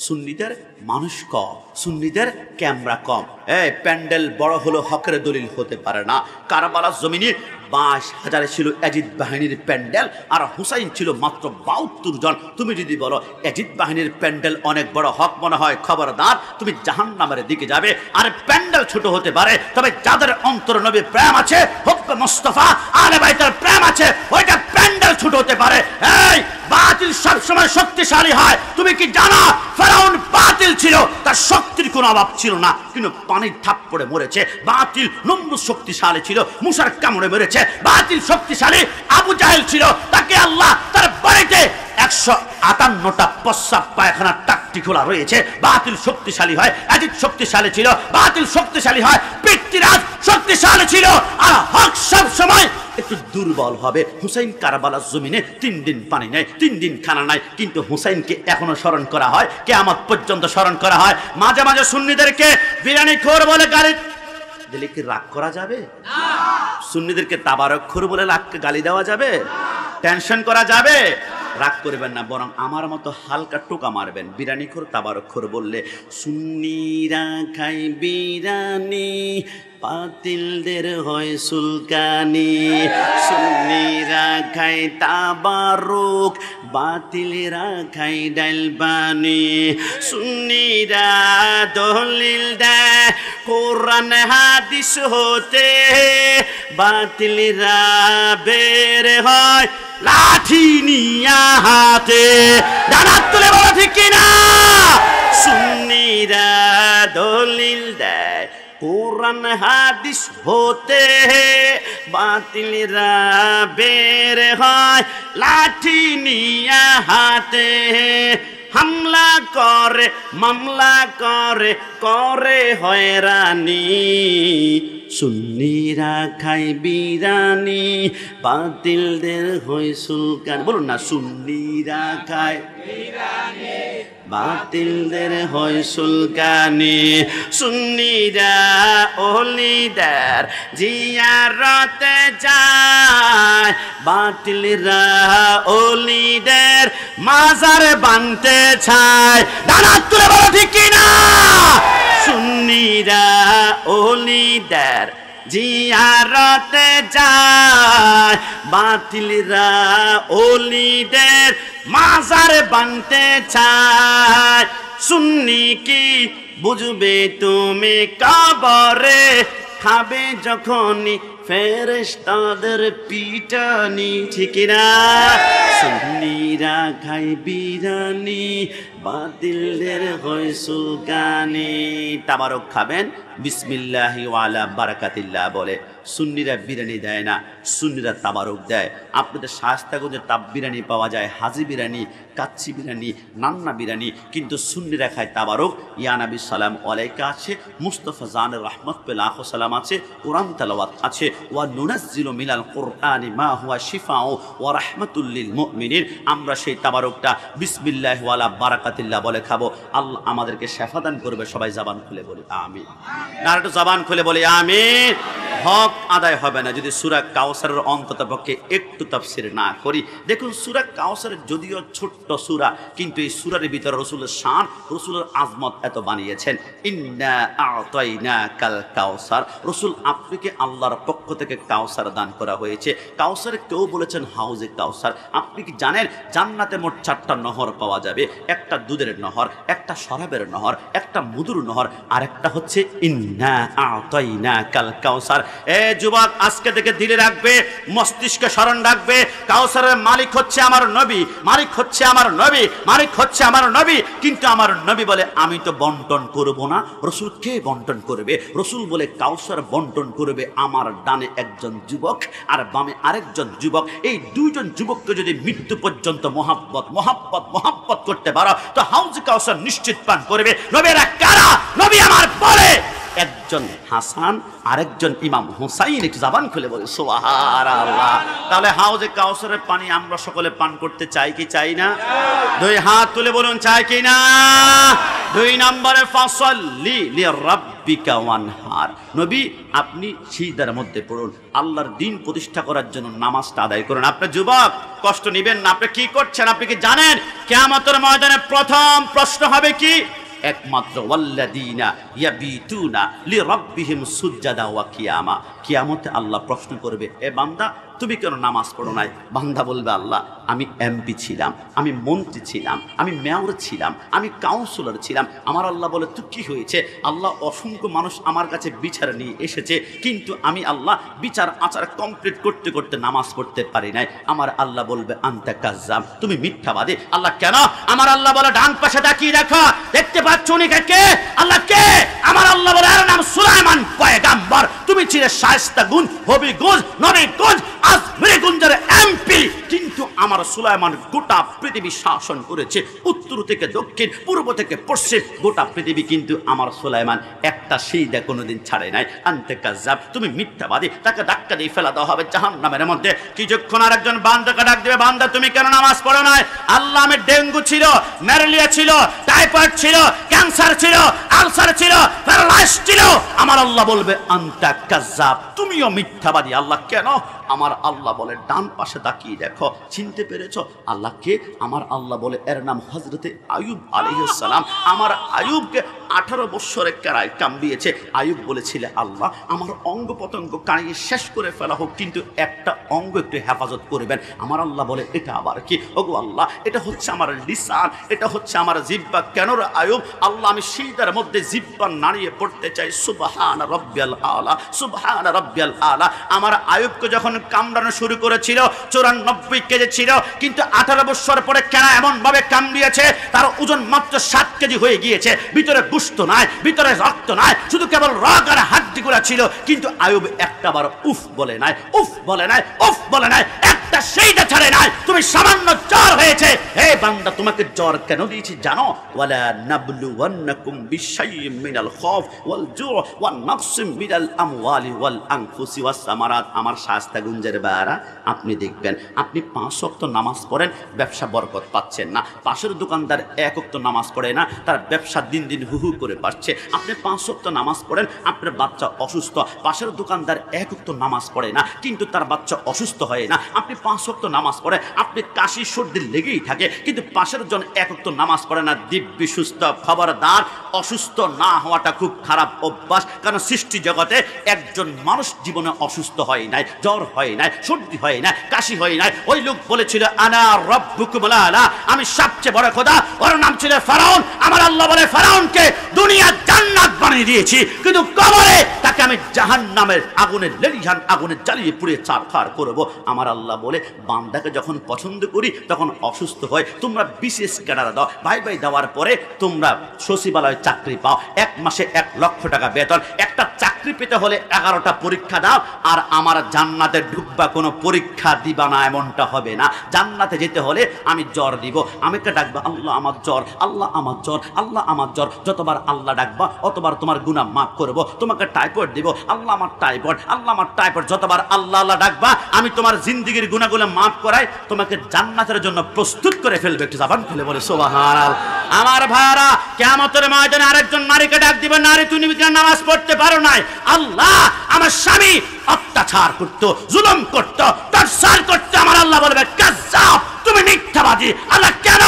সুন্নিদের মানুষ কম, সুন্নিদের ক্যামেরা কম। এই প্যান্ডেল বড় হলো হকের দলিল হতে পারে না। কারবালার জমিনে 22,000 ছিল ইয়াজিদ বাহিনীর প্যান্ডেল, আর হুসাইন ছিল মাত্র 72 জন। তুমি যদি বলো ইয়াজিদ বাহিনীর প্যান্ডেল অনেক বড়, হক মনে হয়, খবরদার, তুমি জাহান্নামের দিকে যাবে। আর প্যান্ডেল ছোট হতে পারে, তবে যাদের অন্তরে নবীর প্রেম আছে, হুব্বে মুস্তাফা আলে বাইতের প্রেম আছে, ওইটা প্যান্ডেল ছোট হতে পারে। এই বাতিল সব সময় শক্তিশালী হয়। তুমি কি জানো ফেরাউন বাতিল ছিল, তার শক্তির কোনো অভাব ছিল না, কিন্তু পানির থাপ্পড়ে মরেছে। বাতিল নমরুদ শক্তিশালী ছিল, মুসার কামড়ে মরেছে। বাতিল শক্তিশালী আবু জাহেল ছিল, তাকে আল্লাহ তার বাড়িতে 158টা প্রস্রাব পায়খানার টাকটি খোলা রয়েছে। বাতিল শক্তিশালী হয়। ইয়াজিদ শক্তিশালী ছিল, বাতিল শক্তিশালী হয়। পৃথ্বীরাজ শক্তিশালী ছিল, আর হক সব সময় একটু দুর্বল হবে। হুসাইন কারবালার জমিনে 3 দিন পানি নাই, 3 দিন খানা নাই, কিন্তু হুসাইনকে এখনো স্মরণ করা হয়, কিয়ামত পর্যন্ত স্মরণ করা হয়। মাঝে মাঝে সুন্নিদেরকে বিরিয়ানি খোর বলে গালি দিলে কি রাগ করা যাবে? সুন্নিদেরকে তাবারক খোর বলে গালি দেওয়া যাবে? টেনশন করা যাবে? রাগ করবেন না, বরং আমার মতো হালকা টোকা মারবেন। বিরিয়ানি খোর তাবারক খোর বললে, সুন্নিরা খাই বিরিয়ানি, বাতিলদের হয় সুলকানি। সুন্নিরা খায় তাবারুক, বাতিলরা খায় ডাইল বানি। সুন্নিরা দলিল দেয় কোরআন হাদিস হতে, বাতিলরা বের হয় লাঠি নিয়া হাতে। ডানাত তুলে বলো ঠিক কিনা? সুন্নিরা দলিল দেয় কোরআন হাদিস হতে বাতিলরা বের হয় লাঠি নিয়া হাতে, হামলা করে মামলা করে করে হয়রানি, সুন্নিরা খাই বিরানি বাতিলদের হয় সুলকান। বলুন না, সুন্নিরা খায় বিরানি বাতিলদের হয় সুলকানি, সুন্নিরা ওলিদের জিয়ারতে যায় বাতিলরা ওলিদের মাজার বানতে চায়। দাঁড়া তুলে বলো ঠিক কিনা? সুন্নিরা ওলিদের জিয়ারতে যায় বাতিলরা ওলিদের মাজার বানতে চায়। সুন্নি কি বুঝবে তুমি কবরে খাবে যখনই ফেরেশতাদের পিটানি, ঠিক না? সুন্নিরা খাই বিরানি বাতিলদের হয় সুলকানি। তাবারক খাবেন বিসমিল্লাহি ওয়া আলা বারাকাতিল্লাহ বলে। সুন্নিরা বিরিয়ানি দেয় না, সুন্নিরা তাবারক দেয়। আপনাদের শায়েস্তাগঞ্জে তাব বিরিয়ানি পাওয়া যায়, হাজি বিরিয়ানি, কাচ্চি বিরিয়ানি, নান্না বিরিয়ানি, কিন্তু সুন্নিরা খায় তাবারক। ইয়া নবী সালাম আলাইকা আছে, মুস্তাফা জানের রহমত পে লাখো সালাম আছে, কোরআন তেলাওয়াত আছে। ওয়া নুনাজ্জিলু মিনাল কুরআনি মা হুয়া শিফাউ ওয়া রাহমাতুল লিল মুমিনিন। আমরা সেই তাবারকটা বিসমিল্লাহি ওয়া আলা বারাকাতিল্লাহ বলে খাবো। আল্লাহ আমাদেরকে শেফা দান করবে। সবাই জবান খুলে বলি আমিন। না একটু জবান খুলে বলি আমিন। হক আদায় হবে না যদি সূরা কাউসারের অন্তত পক্ষে একটু তাফসীর না করি। দেখুন, সূরা কাউসার যদিও ছোট্ট সূরা, কিন্তু এই সূরার ভিতরে রাসূলের শান, রাসূলের আজমত এত বানিয়েছেন। ইন্না আ'তাইনাকাল কাউসার, রাসূল আপনাকে আল্লাহর পক্ষ থেকে কাউসার দান করা হয়েছে। কাউসার কেউ বলেছেন হাউজে কাউসার। আপনি কি জানেন জান্নাতে মোট 4টা নহর পাওয়া যাবে? একটা দুধের নহর, একটা শরাবের নহর, একটা মধুর নহর, আর একটা হচ্ছে ইন্না আ'তাইনাকাল কাউসার। এ যুবক, আজকে থেকে দিলে রাখবে, মস্তিষ্কে স্মরণ রাখবে, কাউসারের মালিক হচ্ছে আমার নবী, মালিক হচ্ছে আমার নবী, মালিক হচ্ছে আমার নবী। কিন্তু আমার নবী বলে আমি তো বন্টন করব না। রাসূল কে বন্টন করবে? রাসূল বলে কাউসার বন্টন করবে আমার ডানে একজন যুবক আর বামে আরেকজন যুবক। এই দুইজন যুবককে যদি মৃত্যু পর্যন্ত মহাব্বত মহাব্বত মহাব্বত করতে পারো তো হাউজে কাউসার নিশ্চিত পান করবে। নবীরা কারা? নবী আমার বলে একজন হাসান আরেকজন ইমাম হুসাইন। একটু জবান খুলে বলে সুবহানাল্লাহ। তাহলে হাউজে কাউসারের পানি আমরা সকলে পান করতে চাই কি চাই না? দুই হাত তুলে বলুন চাই কি না? 2 নম্বরে ফাসাল্লি লিরাব্বিকা ওয়ানহার। নবী আপনি সিজদার মধ্যে পড়ুন, আল্লাহর দ্বীন প্রতিষ্ঠা করার জন্য নামাজটা আদায় করুন। আপনার যুবক কষ্ট নেবেন না। আপনি কি করছেন? আপনি কি জানেন কিয়ামতের ময়দানে প্রথম প্রশ্ন হবে কি? একমাত্র ওয়াল্লাযীনা ইয়াবিতুনা লিরাব্বিহিম সুজদাা ওয়া কিয়ামা। কিয়ামতে আল্লাহ প্রশ্ন করবে, এ বান্দা তুমি কেন নামাজ পড়ো নাই? বান্দা বলবে, আল্লাহ আমি এমপি ছিলাম, আমি মন্ত্রী ছিলাম, আমি মেয়র ছিলাম, আমি কাউন্সিলর ছিলাম। আমার আল্লাহ বলে তুই কি হয়েছে? আল্লাহ অসংখ্য মানুষ আমার কাছে বিচার নিয়ে এসেছে, কিন্তু আমি আল্লাহ বিচার আচার কমপ্লিট করতে করতে নামাজ পড়তে পারি নাই। আমার আল্লাহ বলবে আনতা কাজ্জাব, তুমি মিথ্যাবাদী। আল্লাহ কেন? আমার আল্লাহ বলে ডান পাশে তাকিয়ে দেখো, দেখতে পাচ্ছ উনি কে? আল্লাহ কে? আমার আল্লাহ বলে এর নাম সুলাইমান পয়গাম্বর। তুমি ছিলে শায়েস্তাগুন, হবিগঞ্জ, নবীগঞ্জ, আজমিরগঞ্জের এমপি, কিন্তু আমার সুলাইমান গোটা পৃথিবী শাসন করেছে, উত্তর থেকে দক্ষিণ, পূর্ব থেকে পশ্চিম, গোটা পৃথিবী কিন্তু আমার সুলাইমান একটা সিজদা কোনোদিন ছাড়ে নাই। আনতে কাজ্জাব, তুমি মিথ্যাবাদী। তাকে ধাক্কা দিয়ে ফেলা দেওয়া হবে জাহান্নামের মধ্যে। কিছুক্ষণ আর একজন বান্দাকে ডাক দেবে, বান্দা তুমি কেন নামাজ পড়ো নাই? আল্লাহ আমি ডেঙ্গু ছিল, ম্যালেরিয়া ছিল, টাইফয়েড ছিল, ক্যান্সার ছিল, আলসার ছিল, প্যারালাইসিস ছিল। আমার আল্লাহ বলবে আনতা কাজ্জাব, তুমিও মিথ্যাবাদী। আল্লাহ কেন? আমার আল্লাহ বলে ডান পাশে তাকিয়ে দেখো, চিনতে পেরেছো আল্লাহ কে? আমার আল্লাহ বলে এর নাম হযরতে আইয়ুব আলাইহিস সালাম। আমার আইয়ুবকে 18 বছরে কারায় কামড়িয়েছে। আইয়ুব বলেছিল, আল্লাহ আমার অঙ্গ পতঙ্গ কাড়িয়ে শেষ করে ফেলা হোক, কিন্তু একটা অঙ্গ একটু হেফাজত করবেন। আমার আল্লাহ বলে এটা আবার কি? ওগো আল্লাহ, এটা হচ্ছে আমার লিসান, এটা হচ্ছে আমার জিহ্বা। কেন রে আইয়ুব? আল্লাহ আমি সিজদার মধ্যে জিহ্বা নাড়িয়ে পড়ে করতে চাই সুবহান রাব্বিয়াল আলা, সুবহান রাব্বিয়াল আলা। আমার আয়ুবকে যখন কামড়ানো শুরু করেছিল 94 কেজি ছিল, কিন্তু 18 বছর পরে কেন এমন ভাবে কামড়িয়েছে, তার ওজন মাত্র 7 কেজি হয়ে গিয়েছে। ভিতরে গোশত নাই, ভিতরে রক্ত নাই, শুধু কেবল রগ আর হাড্ডিগুলা ছিল। কিন্তু আয়ুব একটাবার উফ বলে নাই, উফ বলে নাই, উফ বলে নাই, একটা সেইটা ছাড়ে নাই। তুমি সামান্য জ্বর হয়েছে, হে বান্দা তোমাকে জ্বর কেন দিয়েছি জানো? ওয়ালা নাবলুওয়ান্নাকুম বিশাইইম মিনাল খাউফ ওয়াল জু' ওয়ান নাকসিম মিনাল আমওয়ালি ওয়াল আনফুসি ওয়াস সামারাত। আমার শাস্তা গুঞ্জের বারা, আপনি দেখবেন আপনি 5 ওয়াক্ত নামাজ পড়েন, ব্যবসা বরকত পাচ্ছেন না। পাশের দোকানদার 1 ওয়াক্ত নামাজ পড়ে না, তার ব্যবসা দিন দিন হু হু করে বাড়ছে। আপনি 5 ওয়াক্ত নামাজ পড়েন, আপনার বাচ্চা অসুস্থ। পাশের দোকানদার 1 ওয়াক্ত নামাজ পড়ে না, কিন্তু তার বাচ্চা অসুস্থ হয় না। আপনি 5 ওয়াক্ত নামাজ পড়ে, আপনি কাশি সর্দি লেগেই থাকে, কিন্তু পাশের জন 1 ওয়াক্ত নামাজ পড়ে না, দিব্যি সুস্থ। খবরদার, অসুস্থ না হওয়াটা খুব খারাপ অভ্যাস। কারণ সৃষ্টি জগতে একজন মানুষ জীবনে অসুস্থ হয় নাই, জ্বর হয় নাই, সর্দি হয় নাই, কাশি হয় নাই। ওই লোক বলেছিল আনা রাব্বুকুমুল আলা, আমি সবচেয়ে বড় খোদা। ওর নাম ছিল ফেরাউন। আমার আল্লাহ বলে ফেরাউনকে দুনিয়া জান্নাত বানিয়ে দিয়েছি, কিন্তু কবরে তাকে আমি জাহান্নামের আগুনে লেলিহান আগুনে জ্বালিয়ে পুড়ে চারখার করব। আমার আল্লাহ বলে বান্দাকে যখন পছন্দ করি তখন অসুস্থ হয়। তোমরা বিশেষ ক্যাডার দাও, ভাই ভাই দেওয়ার পরে তোমরা সচিবালয় চাকরি পাও, 1 মাসে 1 লক্ষ টাকা বেতন। একটা চাকরি পেতে হলে 11টা পরীক্ষা দাও, আর আমার জান্নাতে ঢুকবা কোনো পরীক্ষা দিবা না এমনটা হবে না। জান্নাতে যেতে হলে আমি জ্বর দিব, আমাকে ডাকবা আল্লাহ আমার জ্বর, আল্লাহ আমার জ্বর, আল্লাহ আমার জ্বর। যতবার আল্লাহ ডাকবা অতবার তোমার গুনাহ মাফ করব। তোমাকে টাইফয়েড দিব, আল্লাহ আমার টাইফয়েড, আল্লাহ আমার টাইফয়েড। যতবার আল্লাহ আল্লাহ ডাকবা আমি তোমার জিন্দেগির গুনাহগুলো মাফ করাই, তোমাকে জান্নাতের জন্য প্রস্তুত করে ফেলবে। একটু জবান খুলে বলে সুবহানাল্লাহ। আমার ভাইরা, কিয়ামতের ময়দানে আরেকজন নারীকে ডাক দিবে, নারী তুমি কেন নামাজ পড়তে পারো নাই? আল্লাহ, আমার স্বামী অত্যাচার করতো, জুলুম করতো, টর্চার করতো। আমার আল্লাহ বলবে কাজ্জাব, তুমি মিথ্যাবাদী। আল্লাহ কেন?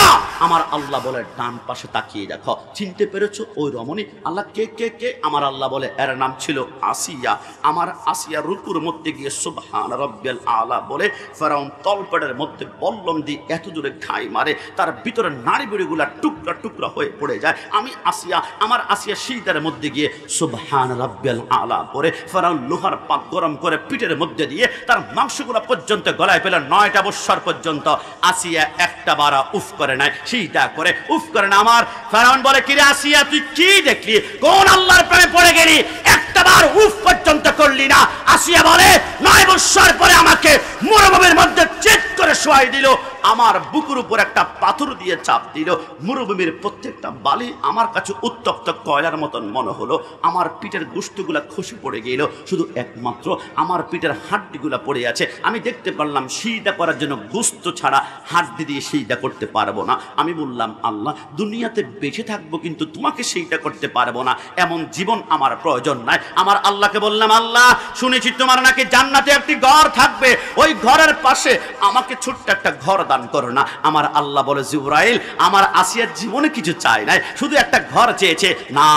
আমার আল্লাহ বলে ডান পাশে তাকিয়ে দেখো, চিনতে পেরেছো ওই রমণী? আল্লাহ কে কে কে? আমার আল্লাহ বলে এর নাম ছিল আসিয়া। আমার আসিয়া রুকুর মধ্যে গিয়ে সুবহান রাব্বিয়াল আলা বলে ফেরাউন তলপেটের মধ্যে বল্লম দিয়ে এত জোরে খাই মারে, তার ভিতরে নাড়ি বুড়িগুলা টুকরা টুকরা হয়ে পড়ে যায়। আমি আসিয়া, আমার আসিয়া সিজদার মধ্যে গিয়ে সুবহান রাব্বিয়াল আলা পরে ফেরাউন লোহার পাত গরম করে পিঠের মধ্যে দিয়ে তার মাংসগুলা পর্যন্ত গলায় পেল। 9টা বৎসর পর্যন্ত আসিয়া একটা বারা উফ করে নাই, সিজদা করে উফ করে না। আমার ফেরাউন বলে কিরে আসিয়া, তুই কি দেখলি? কোন আল্লাহর প্রেমে পড়ে গেলি? একটা বার উফ পর্যন্ত করলি না। আসিয়া বলে 9 বৎসর পরে আমাকে মরুভূমির মধ্যে চিৎ করে শোয়াই দিল, আমার বুকের উপর একটা পাথর দিয়ে চাপ দিল। মরুভূমির প্রত্যেকটা বালি আমার কাছে উত্তপ্ত কয়লার মতন মনে হলো। আমার পিঠের গোশতগুলা খসে পড়ে গেল, শুধু একমাত্র আমার পিঠের হাড্ডিগুলা পড়ে আছে। আমি দেখতে পারলাম সিজদা করার জন্য গোশত ছাড়া হাড্ডি দিয়ে সিজদা করতে পারবো না। আমি বললাম আল্লাহ, দুনিয়াতে বেঁচে থাকবো কিন্তু তোমাকে সেইটা করতে পারবো না, এমন জীবন আমার প্রয়োজন নাই। আমার আল্লাহকে বললাম আল্লাহ, শুনেছি তোমার নাকি জান্নাতে একটি ঘর থাকবে, ওই ঘরের পাশে আমাকে ছোট্ট একটা ঘর দান করো না। আমার আল্লাহ বলে জিবরাইল, আমার আসিয়ার জীবনে কিছু চাই নাই, শুধু একটা ঘর চেয়েছে। না,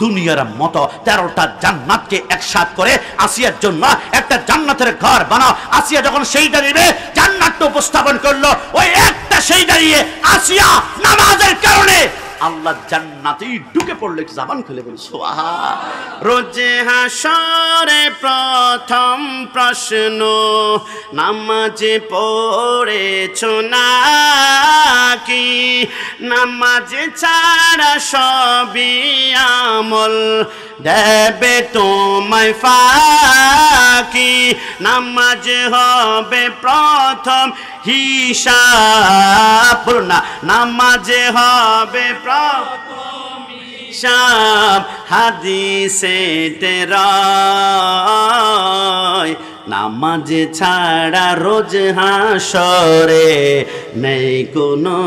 দুনিয়ার মতো 13টা জান্নাতকে একসাথ করে আসিয়ার জন্য একটা জান্নাতের ঘর বানাও। আসিয়া যখন সেইটা দিবে, জান্নাতটা উপস্থাপন করলো, ওই একটা সেইটা দিয়ে আসিয়া নামাজের কারণে আল্লাহ জান্নাতেই ঢুকে পড়লো। জবান খুলে বলি সুবহান। রোজে হাসরে প্রথম প্রশ্ন, নামাজে পড়েছো নাকি? নামাজে ছাড়া সবই আমল দেবে তোমায় ফাঁকি। নামাজ হবে প্রথম হিসাব, বলুন না, নামাজে হবে প্রথম হিসাব। হাদিসে তেরায় নামাজ ছাড়া রোজ হাসরে নেই কোনো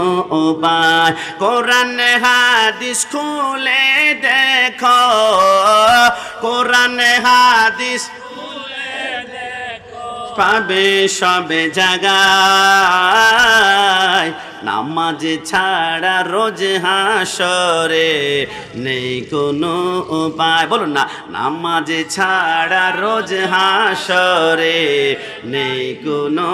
উপায়। কোরআন হাদিস খুলে দেখো, কোরআন হাদিস পাবে সবে জায়গায়। নামাজ ছাড়া রোজ হাসরে নেই কোনো উপায়। বলুন না, নামাজ ছাড়া রোজ হাসরে নেই কোনো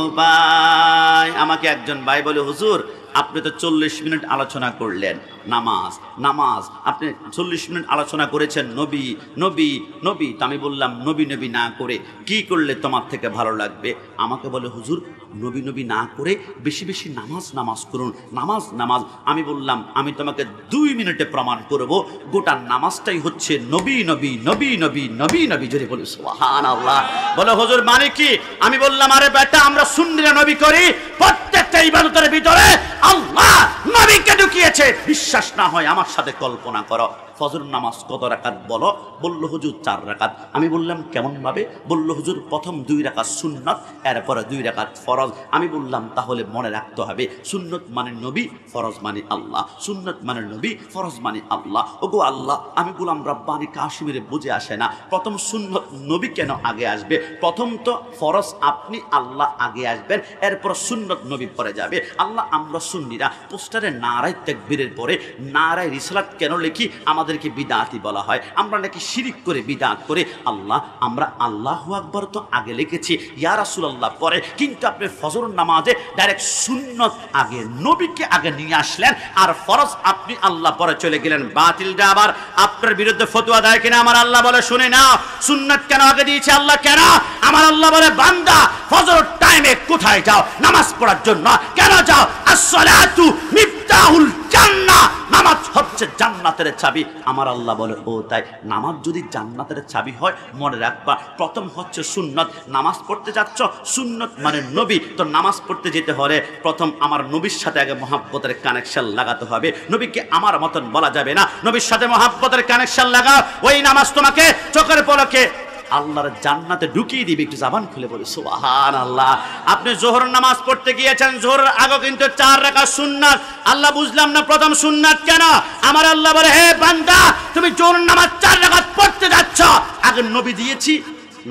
উপায়। আমাকে একজন ভাই বলে, হুজুর আপনি তো 40 মিনিট আলোচনা করলেন নামাজ নামাজ, আপনি 40 মিনিট আলোচনা করেছেন নবী নবী নবী। তো আমি বললাম নবী নবী না করে কি করলে তোমার থেকে ভালো লাগবে? আমাকে বলে হুজুর নবী নবী না করে বেশি বেশি নামাজ নামাজ করুন, নামাজ নামাজ। আমি বললাম আমি তোমাকে 2 মিনিটে প্রমাণ করব গোটা নামাজটাই হচ্ছে নবী নবী নবী নবী নবী নবী। জোরে বলি সুবহানাল্লাহ। বলে হুজুর মানে কি? আমি বললাম আরে বেটা আমরা সুন্নিরা নবী করি, প্রত্যেকটা ইবাদতের ভিতরে আল্লাহ নবীকে ঢুকিয়েছে। বিশ্বাস না হয় আমার সাথে কল্পনা করো, ফজর নামাজ কত রাকাত বলো? বলল হুজুর 4 রাকাত। আমি বললাম কেমন ভাবে? বলল হুজুর প্রথম 2 রাকাত সুন্নাত, এরপরে 2 রাকাত ফরজ। আমি বললাম তাহলে মনে রাখতে হবে সুন্নত মানে নবী, ফরজ মানে আল্লাহ। সুন্নত মানে নবী, ফরজ মানে আল্লাহ। ওগো আল্লাহ, আমি গোলাম রাব্বানি কাশিমের বুঝে আসে না প্রথম সুন্নত নবী কেন আগে আসবে? প্রথম তো ফরজ আপনি আল্লাহ আগে আসবেন, এরপর সুন্নত নবী পরে যাবে। আল্লাহ আমরা সুন্নিরা পোস্টারে নারায়ে তাকবীরের পরে নারায়ে রিসালাত কেন লিখি? আমাদেরকে বিদআতি বলা হয়, আমরা নাকি শিরিক করে বিদআত করে আল্লাহ, আমরা আল্লাহু আকবার তো আগে লিখেছি, ইয়া রাসূলুল্লাহ পরে, কিন্তু আপনি ফজর নামাজে ডাইরেক্ট সুন্নত আগে নবীকে আগে নিয়ে আসলেন আর ফরজ আপনি আল্লাহ পরে চলে গেলেন। বাতিলটা আবার আপনার বিরুদ্ধে ফতোয়া দেয় কিনা? আমার আল্লাহ বলে শুনে নাও, সুন্নত কেন আগে দিয়েছে আল্লাহ কেন? আমার আল্লাহ বলে বান্দা ফজর টাইমে কোথায় যাও? নামাজ পড়ার জন্য। কেন যাও? আসসালাতু মিফতাহুল জান্নাহ, নামাজ হচ্ছে জান্নাতের চাবি। আমার আল্লাহ বলে ও তাই, নামাজ যদি জান্নাতের চাবি হয় মনে রাখবা প্রথম হচ্ছে সুন্নত। নামাজ পড়তে যাচ্ছ, সুন্নত মানে নবী, তো নামাজ পড়তে যেতে হলে প্রথম আমার নবীর সাথে আগে মহাব্বতের কানেকশন লাগাতে হবে। নবীকে আমার মতন বলা যাবে না, নবীর সাথে মহাব্বতের কানেকশন লাগাও, ওই নামাজ তোমাকে চোখের পলকে আল্লাহর জান্নাতে ঢুকিয়ে দিবে। একটু জবান খুলে বলি সুবহানাল্লাহ। আপনি যোহর নামাজ পড়তে গিয়েছেন, যোহরের আগে কিন্তু 4 রাকাত সুন্নাত। আল্লাহ বুঝলাম না প্রথম সুন্নাত কেন? আমার আল্লাহ বলে হে বান্দা তুমি যোহর নামাজ 4 রাকাত পড়তে যাচ্ছ, আগে নবী দিয়েছি,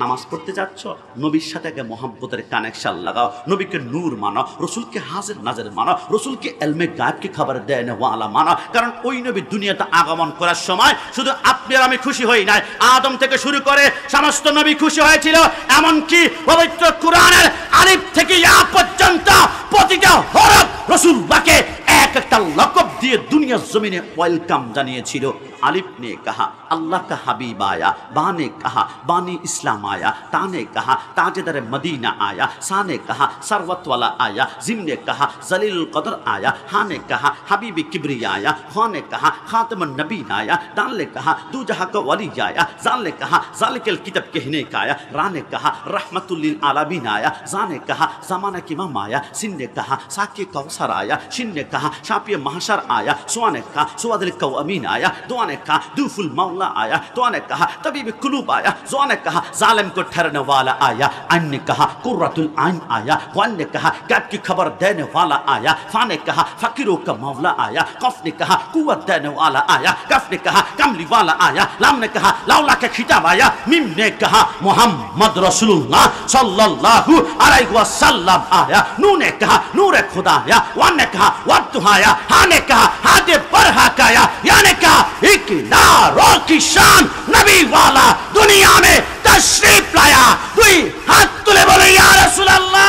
নামাজ পড়তে যাচ্ছ, নবীর সাথে আগে মহাব্বতের কানেকশন লাগাও। নবীকে নূর মানো, রসুলকে হাজির নাজির মানো, রসুলকে এলমে গায়বকে খবর দেয় ওয়ালা মানো। কারণ ওই নবী দুনিয়াতে আগমন করার সময় শুধু আপনি আর আমি খুশি হই নাই, আদম থেকে শুরু করে সমস্ত নবী খুশি হয়েছিল। এমনকি পবিত্র কোরআনের আলিফ থেকে ইয়া পর্যন্ত প্রতিটা হরফ রসুলকে এক একটা লকব দিয়ে দুনিয়ার জমিনে ওয়েলকাম জানিয়েছিল। अलिफ ने कहा अल्लाह का हबीब आया, बा ने कहा बानी इस्लाम आया, ता ने कहा ताजदर मदीना आया, सा ने कहा सरवत वाला आया, जिम ने कहा जलील कदर आया, हा ने कहा हबीब किबरिया आया, ख्वा ने कहा खातमुन नबीन आया, दाल ने कहा दू जहां का वली आया, जाल ने कहा जालिकल किताब कहने का आया, रा ने कहा रहमतुल लिल आलमीन आया, जा ने कहा जमाना की इमाम आया, सिन ने कहा साके कौसर आया, शिन ने कहा शाफिय महशर आया, सुआ ने कहा सुवादिल कौमीन आया, दुआ ने कहा दूफुल मौला आया, दुआ ने कहा तबीब कुलूब आया, जुआ ने कहा जालिम को ठहरने वाला आया, अन ने कहा कुर्रतुल आइन आया, वन ने कहा गैब की खबर देने वाला आया, फा ने कहा फकीरों का मौला आया, कफ ने कहा कुव्वत देने वाला आया, कफ ने कहा कमली वाला आया, लाम ने कहा लौला का खिताब आया, मिम ने कहा मोहम्मद रसूलुल्लाह सल्लल्लाहु अलैहि वसल्लम आया, नू ने कहा नूर खुदा आया, वन ने कहा वद्दुहा आया, हा ने कहा हादे बरहक आया, या ने कहा एक नारों की शान नबी वाला दुनिया में तशरीफ लाया। दुई हाथ तुले बोले या रसूल अल्लाह।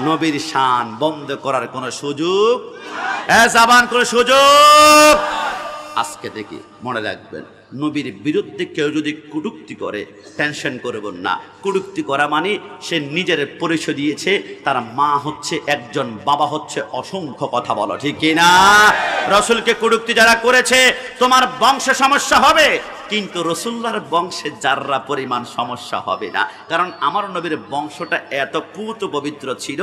নবীর শান বন্ধ করার কোন সুযোগ, জবান করে সুযোগ আজকে দেখি মনে রাখবেন। নবীর বিরুদ্ধে কেউ যদি কটূক্তি করে টেনশন করবেন না। কটূক্তি করা মানে সে নিজের পরিচয় দিয়েছে, তার মা হচ্ছে একজন, বাবা হচ্ছে অসংখ্য, কথা বলো ঠিক কিনা? রসুলকে কটূক্তি যারা করেছে তোমার বংশে সমস্যা হবে, কিন্তু রসুল্লাহর বংশে যাররা পরিমাণ সমস্যা হবে না। কারণ আমার নবীর বংশটা এত পুত পবিত্র ছিল,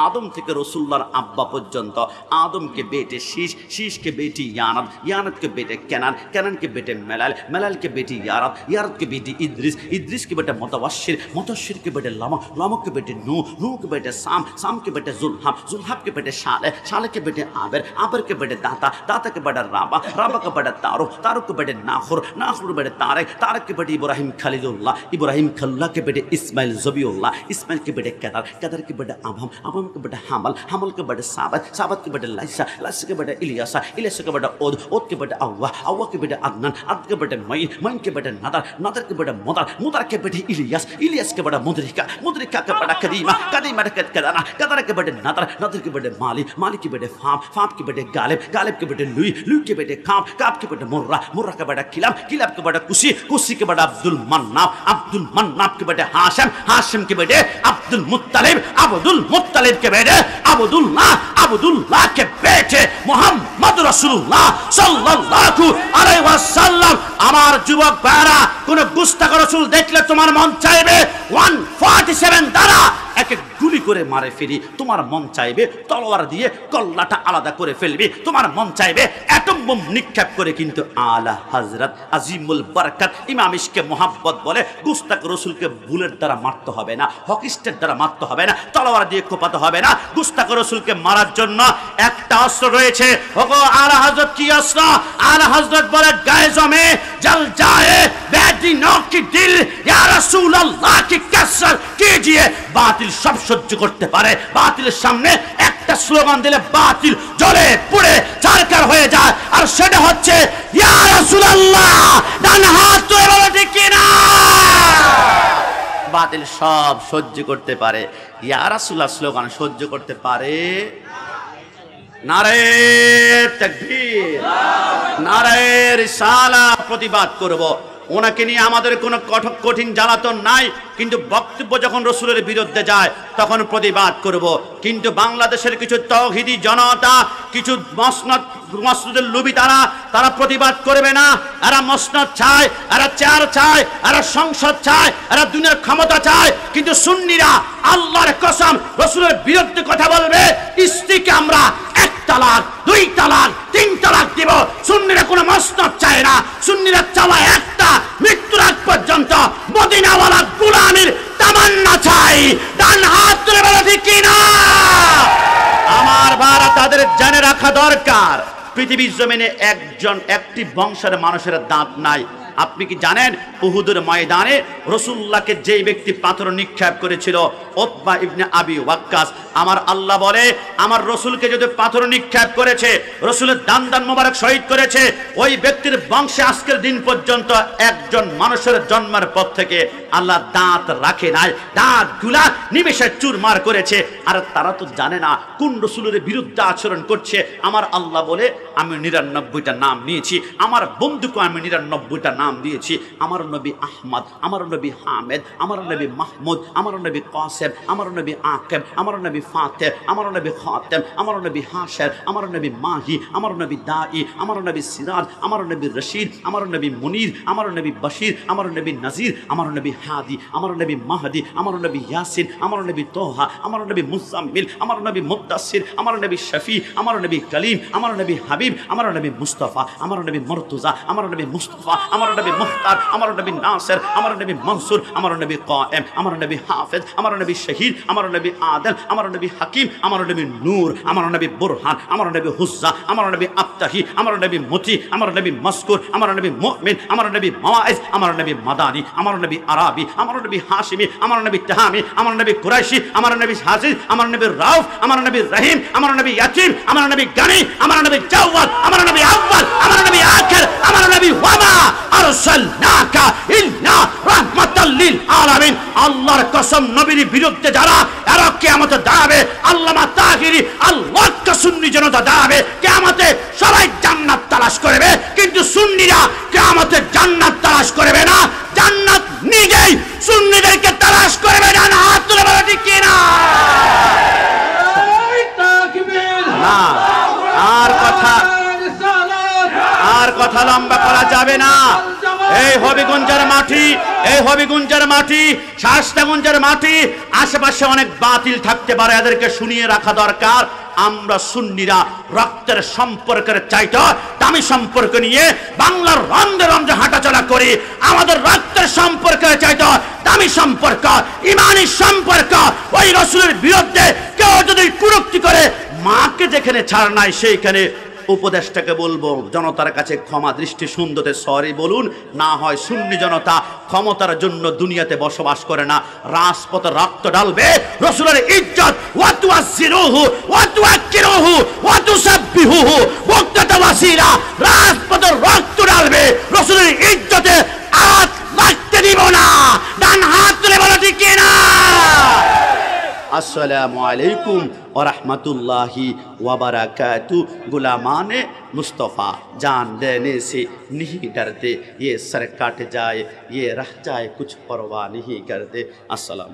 আদম থেকে রসুল্লাহর আব্বা পর্যন্ত। আদমকে বেটে শীষ, শীষকে বেটি ইয়ানাদ, ইয়ানাদকে বেটে কেনান, কেনানকে বেটে মেলাল, মেলালকে বেটি ইয়ারাদ, ইয়ারাদকে বেটি ইদ্রিস, ইদ্রিসকে বেটে মুতাওয়াশির, মুতাওয়াশিরকে বেটে লামক, লামককে বেটে নূহ, নূহকে বেটে সাম, সামকে বেটে जुल्हाब, जुल्हाबके बेटे शाले, शाले के बेटे आबिर, आबिर के बेटे दाता, दाता के बेटे राबा, राबा के बेटे तारुक, तारुक के बेटे नाखुर, नाखुर के बेटे तारक, तारक के बेटे इब्राहिम खलीलुल्लाह, इब्राहिम खलीलुल्लाह के बेटे इस्माइल ज़बीउल्लाह, इस्माइल के बेटे कैदर, कैदर के बेटे अबहम, अबहम के बेटे हामल, हामल के बेटे साबत, साबत के बेटे लाइसा, लाइसा के बेटे इलियासा, इलियासा के बेटे ओद, ओद के बेटे अव्वा, अव्वा के बेटे अदनान, अदनान के बेटे मईन, मईन के बेटे नदर, नदर के बेटे मुदर, मुदर के बेटे इलियास, इलियास के बेटे मुदरिका, मुदरिका के बेटे कदीमा, कदीमा के कदरा, कदरा के बेटे नदर, नदर के बेटे माली, माली के बेटे फाम, फाम के बेटे गालिब, गालिब के बेटे लुई, लुई के बेटे काब, काब के बेटे मुर्रा, मुर्रा के बेटे किलाब, किलाब के बेटे कुशी, कुशी के बेटे अब्दुल मन्नाफ, अब्दुल मन्नाफ के बेटे हाशिम, हाशिम के बेटे अब्दुल मुत्तलिब, अब्दुल मुत्तलिब के बेटे अब्दुल्लाह, अब्दुल्लाह के बेटे मोहम्मद रसूलुल्लाह सल्लल्लाहु अलैहि वसल्लम। আমার যুবক ভাইরা, কোন গুস্তাখ রাসূল দেখলে তোমার মন চাইবে 147 দ্বারা একে গুলি করে মারে ফেলি, তোমার মন চাইবে তলোয়ার দিয়ে কল্লাটা আলাদা করে ফেলবি, তোমার মন চাইবে অ্যাটম বোম নিক্ষেপ করে। কিন্তু আলা হযরত আজিমুল বরকত ইমাম ইশকে মোহাব্বত বলে গুস্তাখ রাসূলকে বুলেট দ্বারা মারতে হবে না, হকিস্টের দ্বারা মারতে হবে না, তলোয়ার দিয়ে কোপাতে হবে না। গুস্তাখ রাসূলকে মারার জন্য একটা অস্ত্র রয়েছে। ওগো আলা হযরত কি অস্ত্র? আলা হযরত বলে গায়ে জমে जल जाए बेदीनों की दिल या रसूल अल्लाह की कसर कीजिए। बातिल सब সহ্য করতে পারে, বাতিলের সামনে একটা স্লোগান দিলে বাতিল জ্বলে পুড়ে চারকার হয়ে যায়, আর সেটা হচ্ছে ইয়া রাসূলুল্লাহ। ডান হাত তুলে বলো ঠিক কি না? বাতিল সব সহ্য করতে পারে, ইয়া রাসূলুল্লাহ স্লোগান সহ্য করতে পারে। নারে তাকবীর, নারে রিসালাত। প্রতিবাদ করব, ওনাকে নিয়ে আমাদের কোনো কঠিন জ্বালাতন নাই, কিন্তু বক্তব্য যখন রসুলের বিরুদ্ধে যায় তখন প্রতিবাদ করব। কিন্তু বাংলাদেশের কিছু তাওহীদি জনতা, কিছু মসনদের লোভী তারা প্রতিবাদ করবে না। এরা মসনদ চায়, এরা চেয়ার চায়, এরা সংসদ চায়, এরা দুনিয়ার ক্ষমতা চায়। কিন্তু সুন্নিরা আল্লাহর কসম রসুলের বিরুদ্ধে কথা বলবে, স্ত্রীকে আমরা 1 তালাক 2 তালাক 3 তালাক দিব। সুন্নিরা কোনো মসনদ চায় না, সুন্নিরা চালায় একটা মৃত্যুর আগ পর্যন্ত মদিনাওয়ালা গোলামীর তামান্না চাই। ডান হাত তুলে বলো ঠিক কি না? আমার ভাইরা, তাদের জেনে রাখা দরকার পৃথিবীর জমিনে একটি বংশের মানুষের দাঁত নাই। আপনি কি জানেন উহুদের ময়দানে রাসূলুল্লাহকে যেই ব্যক্তি পাথর নিক্ষেপ করেছিল, উতবা ইবনে আবি ওয়াক্কাস, আমার আল্লাহ বলে আমার রাসূলকে যদি পাথর নিক্ষেপ করেছে, রাসূলের দান মোবারক শহীদ করেছে, ওই ব্যক্তির বংশে আজকের দিন পর্যন্ত একজন মানুষের জন্মের পর থেকে আল্লাহ দাঁত রাখে নাই, দাঁতগুলা নিমেষে চুরমার করেছে। আর তারা তো জানে না কোন রাসূলের বিরুদ্ধে আচরণ করছে। আমার আল্লাহ বলে আমি 99টা নাম নিয়েছি, আমার বন্ধুকে আমি 99টা নাম দিয়েছি। আমার নবী আহমদ, আমার নবী হামেদ, আমার নবী মাহমুদ, আমার নবী কাসেম, আমার নবী আকিব, আমার নবী ফাতিহ, আমার নবী খাতেম, আমার নবী হাশর, আমার নবী মাহি, আমার নবী দাঈ, আমার নবী সিরাজ, আমার নবী রশিদ, আমার নবী মুনির, আমার নবী বশির, আমার নবী নজির, আমার নবী হাদি, আমার নবী মাহদি, আমার নবী ইয়াসিন, আমার নবী তোহা, আমার নবী মুজাম্মিল, আমার নবী মুদ্দাসির, আমার নবী শফি, আমার নবী কলিম, আমার নবী হাবিব, আমার নবী মুস্তাফা, আমার নবী মুর্তজা, আমার নবী মুস্তাফা, আমার নবী মুখতার, আমার নবী নাসির, আমার নবী মনসুর, আমার নবী কায়েম, আমার নবী হাফেজ, আমার নবী শহীদ, আমার নবী আদল, আমার নবী হাকিম, আমার নবী নূর, আমার নবী বুরহান, আমার নবী হুজ্জা, আমার নবী আফতাহি, আমার নবী মতি, আমার নবী মসকুর, আমার নবী মুমিন, আমার নবী মাওয়াইজ, আমার নবী মাদানী, আমার নবী আরাবি, আমার নবী হাশিমি, আমার নবী তাহামি, আমার নবী কুরাইশি, আমার নবী হাজিজ, আমার নবী রাউফ, আমার নবী রহিম, আমার নবী ইয়াতিম, আমার নবী গানি, আমার নবী জাওয়াদ, আমার নবী আউয়াল, আমার নবী আখির, আমার নবী ওয়ামা আরসালনাকা ইল্লা রাহমাতাল লিল আলামিন। আল্লাহর কসম, নবীর বিরুদ্ধে যারা এরা কিয়ামতে দাঁড়াবে, আল্লামা তাহিরি আল্লাহর সুন্নি জনতা দাঁড়াবে কিয়ামতে, সবাই জান্নাত তালাশ করবে, কিন্তু সুন্নিরা কিয়ামতে জান্নাত তালাশ করবে না, জান্নাত নিজেই সুন্নিদেরকে তালাশ করবে। না হাত তুলে বলো ঠিক কি না? না, আর কথা লম্বা করা যাবে না। এই হবিগঞ্জের মাটি, এই হবিগঞ্জের মাটি, শাস্তাগঞ্জের মাটি, আশেপাশে অনেক বাতিল থাকতে পারে, এদেরকে শুনিয়ে রাখা দরকার। আমরা সুন্নিরা রক্তের সম্পর্কের চাইতে দামি সম্পর্ক নিয়ে বাংলার রন্ধে রন্ধে হাঁটাচলা করি। আমাদের রক্তের সম্পর্কের চাইতে দামি সম্পর্ক, ইমানি সম্পর্ক। ওই রাসূলের বিরুদ্ধে কেউ যদি কুরুক্তি করে, মাকে যেখানে ছাড় নাই সেইখানে উপদেশটাকে বলবো জনতার কাছে ক্ষমা দৃষ্টি সুন্দরতে সরি বলুন, না হয় সুন্নি জনতা ক্ষমতার জন্য দুনিয়াতে বসবাস করে না, রাজপথে রক্ত ঢালবে রাসূলের ইজ্জত ওয়া তুআসসিরুহু ওয়া তুআক্কিরুহু ওয়া তুসাব্বিহুহু বুকতাতা ওয়াসিলা, রাজপথে রক্ত ঢালবে রাসূলের ইজ্জতে হাত রাখতে দিব না। ডান হাত তুলে বলো ঠিক কিনা? अस्सलामु अलैकुम व रहमतुल्लाहि व बरकातहू। गुलामाने मुस्तफ़ा जान देने से नहीं डरते, ये सर कट जाए ये रह जाए कुछ परवाह नहीं करते। अस्सलाम।